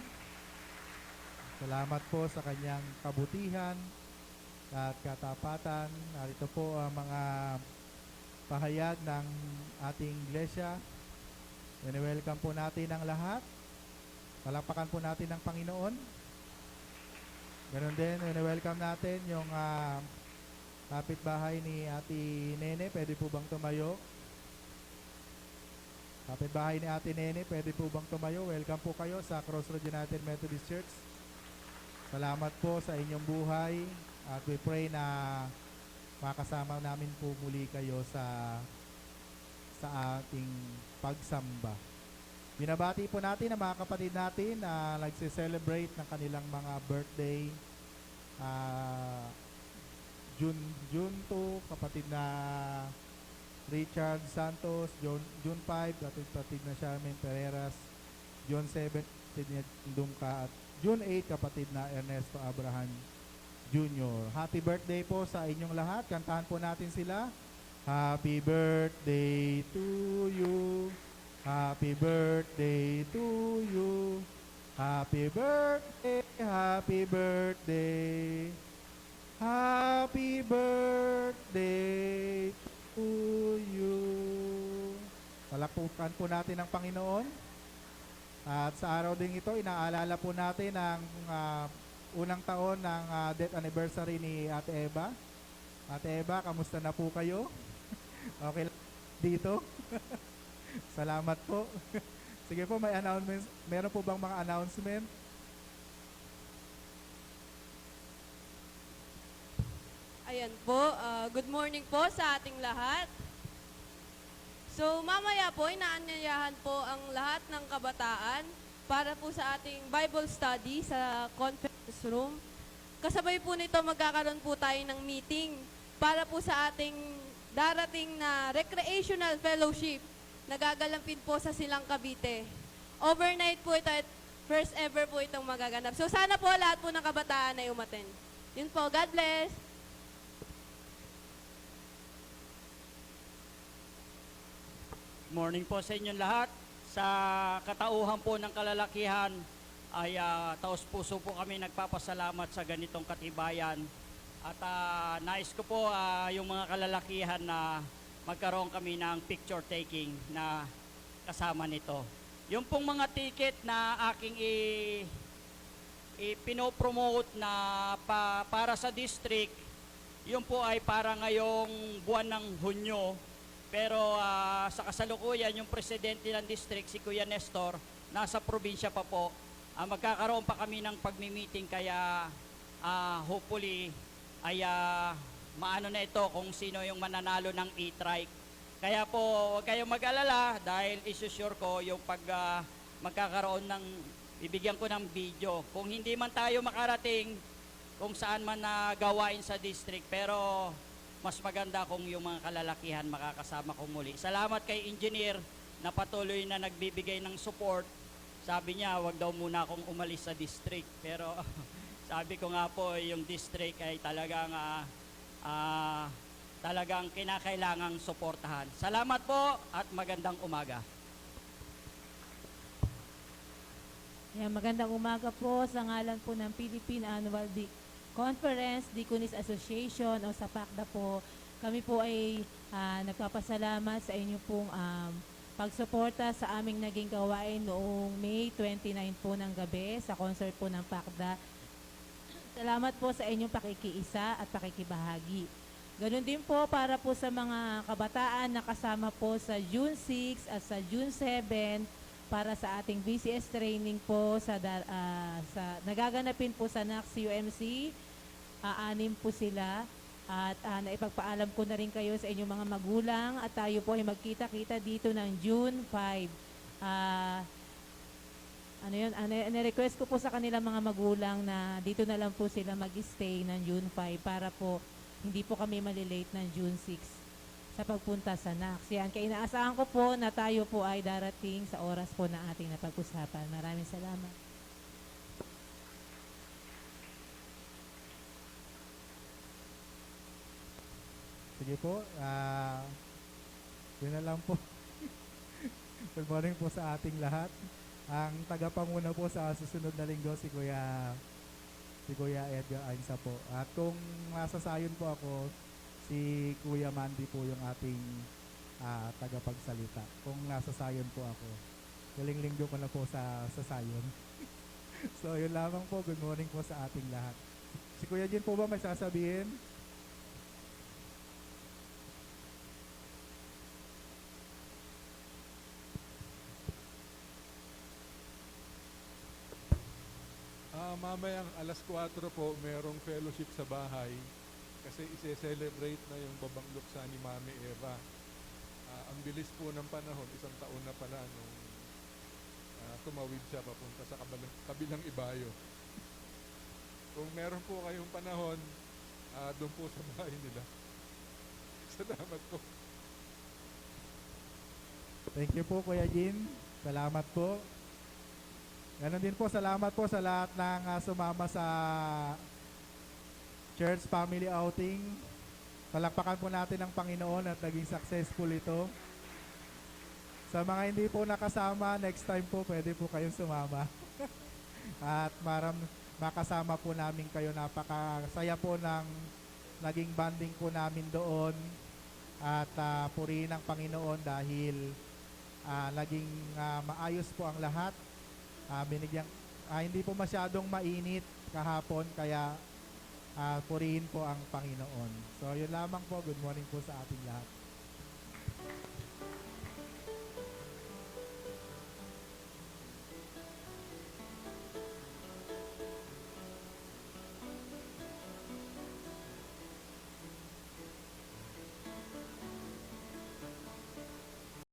Salamat po sa kanyang kabutihan at katapatan. Narito po ang mga pahayag ng ating iglesia. Welcome po natin ang lahat. Palakpakan po natin ang Panginoon. Ganon din, welcome natin yung kapitbahay ni Ate Nene. Pwede po bang tumayo? Kapitbahay ni Ate Nene, pwede po bang tumayo? Welcome po kayo sa Crossroad United Methodist Church. Salamat po sa inyong buhay at we pray na makasama namin po muli kayo sa ating pagsamba. Binabati po natin ang mga kapatid natin na nagse-celebrate ng kanilang mga birthday. June 2, kapatid na Richard Santos, June 5, kapatid na Charmaine Pereras, June 7, kapatid na Dumka, at June 8, kapatid na Ernesto Abraham Jr. Happy birthday po sa inyong lahat. Kantahan po natin sila. Happy birthday to you. Happy birthday to you. Happy birthday, happy birthday. Happy birthday to you. Palakpakan po natin ang Panginoon. At sa araw din ito, inaalala po natin ang unang taon ng death anniversary ni Ate Eva. Ate Eva, kamusta na po kayo? Okay lang dito? Salamat po. Sige po, may announcements. Meron po bang mga announcement? Ayan po, good morning po sa ating lahat. So mamaya po, inaanyayahan po ang lahat ng kabataan para po sa ating Bible study sa conference room. Kasabay po nito magkakaroon po tayo ng meeting para po sa ating darating na recreational fellowship na gagalampin po sa Silang Cavite. Overnight po ito at first ever po itong magaganap. So sana po lahat po ng kabataan ay umattend. Yun po, God bless! Morning po sa inyong lahat. Sa katauhan po ng kalalakihan ay taos puso po kami nagpapasalamat sa ganitong katibayan. At nais ko po yung mga kalalakihan na magkaroon kami ng picture taking na kasama nito. Yung pong mga ticket na aking ipinopromote na para sa district, yun po ay para ngayong buwan ng Hunyo. Pero sa kasalukuyan, yung presidente ng district, si Kuya Nestor, nasa probinsya pa po. Magkakaroon pa kami ng pagmi-meeting kaya hopefully ay maano na ito kung sino yung mananalo ng e-trike. Kaya po, huwag kayong mag-alala dahil isusure ko yung pag magkakaroon ng, bibigyan ko ng video. Kung hindi man tayo makarating kung saan man na gawain sa district, pero mas maganda kung yung mga kalalakihan makakasama ko muli. Salamat kay engineer na patuloy na nagbibigay ng support. Sabi niya, wag daw muna akong umalis sa district. Pero sabi ko nga po, yung district ay talagang kinakailangang suportahan. Salamat po at magandang umaga. Yan, magandang umaga po sa ngalan po ng Philippine Annual Conference, Deaconess Association o sa PACDA po. Kami po ay nagpapasalamat sa inyo pong pagsuporta sa aming naging gawain noong May 29 po ng gabi sa concert po ng PACDA. Salamat po sa inyong pakikiisa at pakikibahagi. Ganon din po para po sa mga kabataan na kasama po sa June 6 at sa June 7 para sa ating BCS training po sa nagaganapin po sa NACS UMC. 6 po sila at naipagpaalam ko na rin kayo sa inyong mga magulang at tayo po ay magkita-kita dito ng June 5. Request ko po sa kanilang mga magulang na dito na lang po sila mag-stay ng June 5 para po hindi po kami malilate ng June 6 sa pagpunta sa NACS. Yan, kaya inaasahan ko po na tayo po ay darating sa oras po na ating napag-usapan. Maraming salamat. Sige po, yun na lang po. Good morning po sa ating lahat. Ang tagapanguna po sa susunod na linggo si Kuya Edgar Ainsa po. At kung nasa sayon po ako, si Kuya Mandy po yung ating tagapagsalita. Kung nasa sayon po ako. Galing linggo ko na po sa sayon. So yun lamang po. Good morning po sa ating lahat. Si Kuya Jin po ba may sasabihin? Mamayang alas 4 po, merong fellowship sa bahay kasi ise-celebrate na yung babang luksa ni Mami Eva. Ang bilis po ng panahon, 1 taon na pala nung tumawid siya papunta sa kabilang ibayo. Kung meron po kayong panahon, doon po sa bahay nila. Salamat po. Thank you po Kuya Jin. Salamat po. Ganon din po, salamat po sa lahat ng sumama sa church family outing. Palakpakan po natin ang Panginoon at naging successful ito. Sa mga hindi po nakasama, next time po pwede po kayong sumama. At makasama po namin kayo. Napakasaya po ng naging banding po namin doon. At purihin ang Panginoon dahil naging maayos po ang lahat. Hindi po masyadong mainit kahapon kaya purihin po ang Panginoon. So yun lamang po. Good morning po sa ating lahat.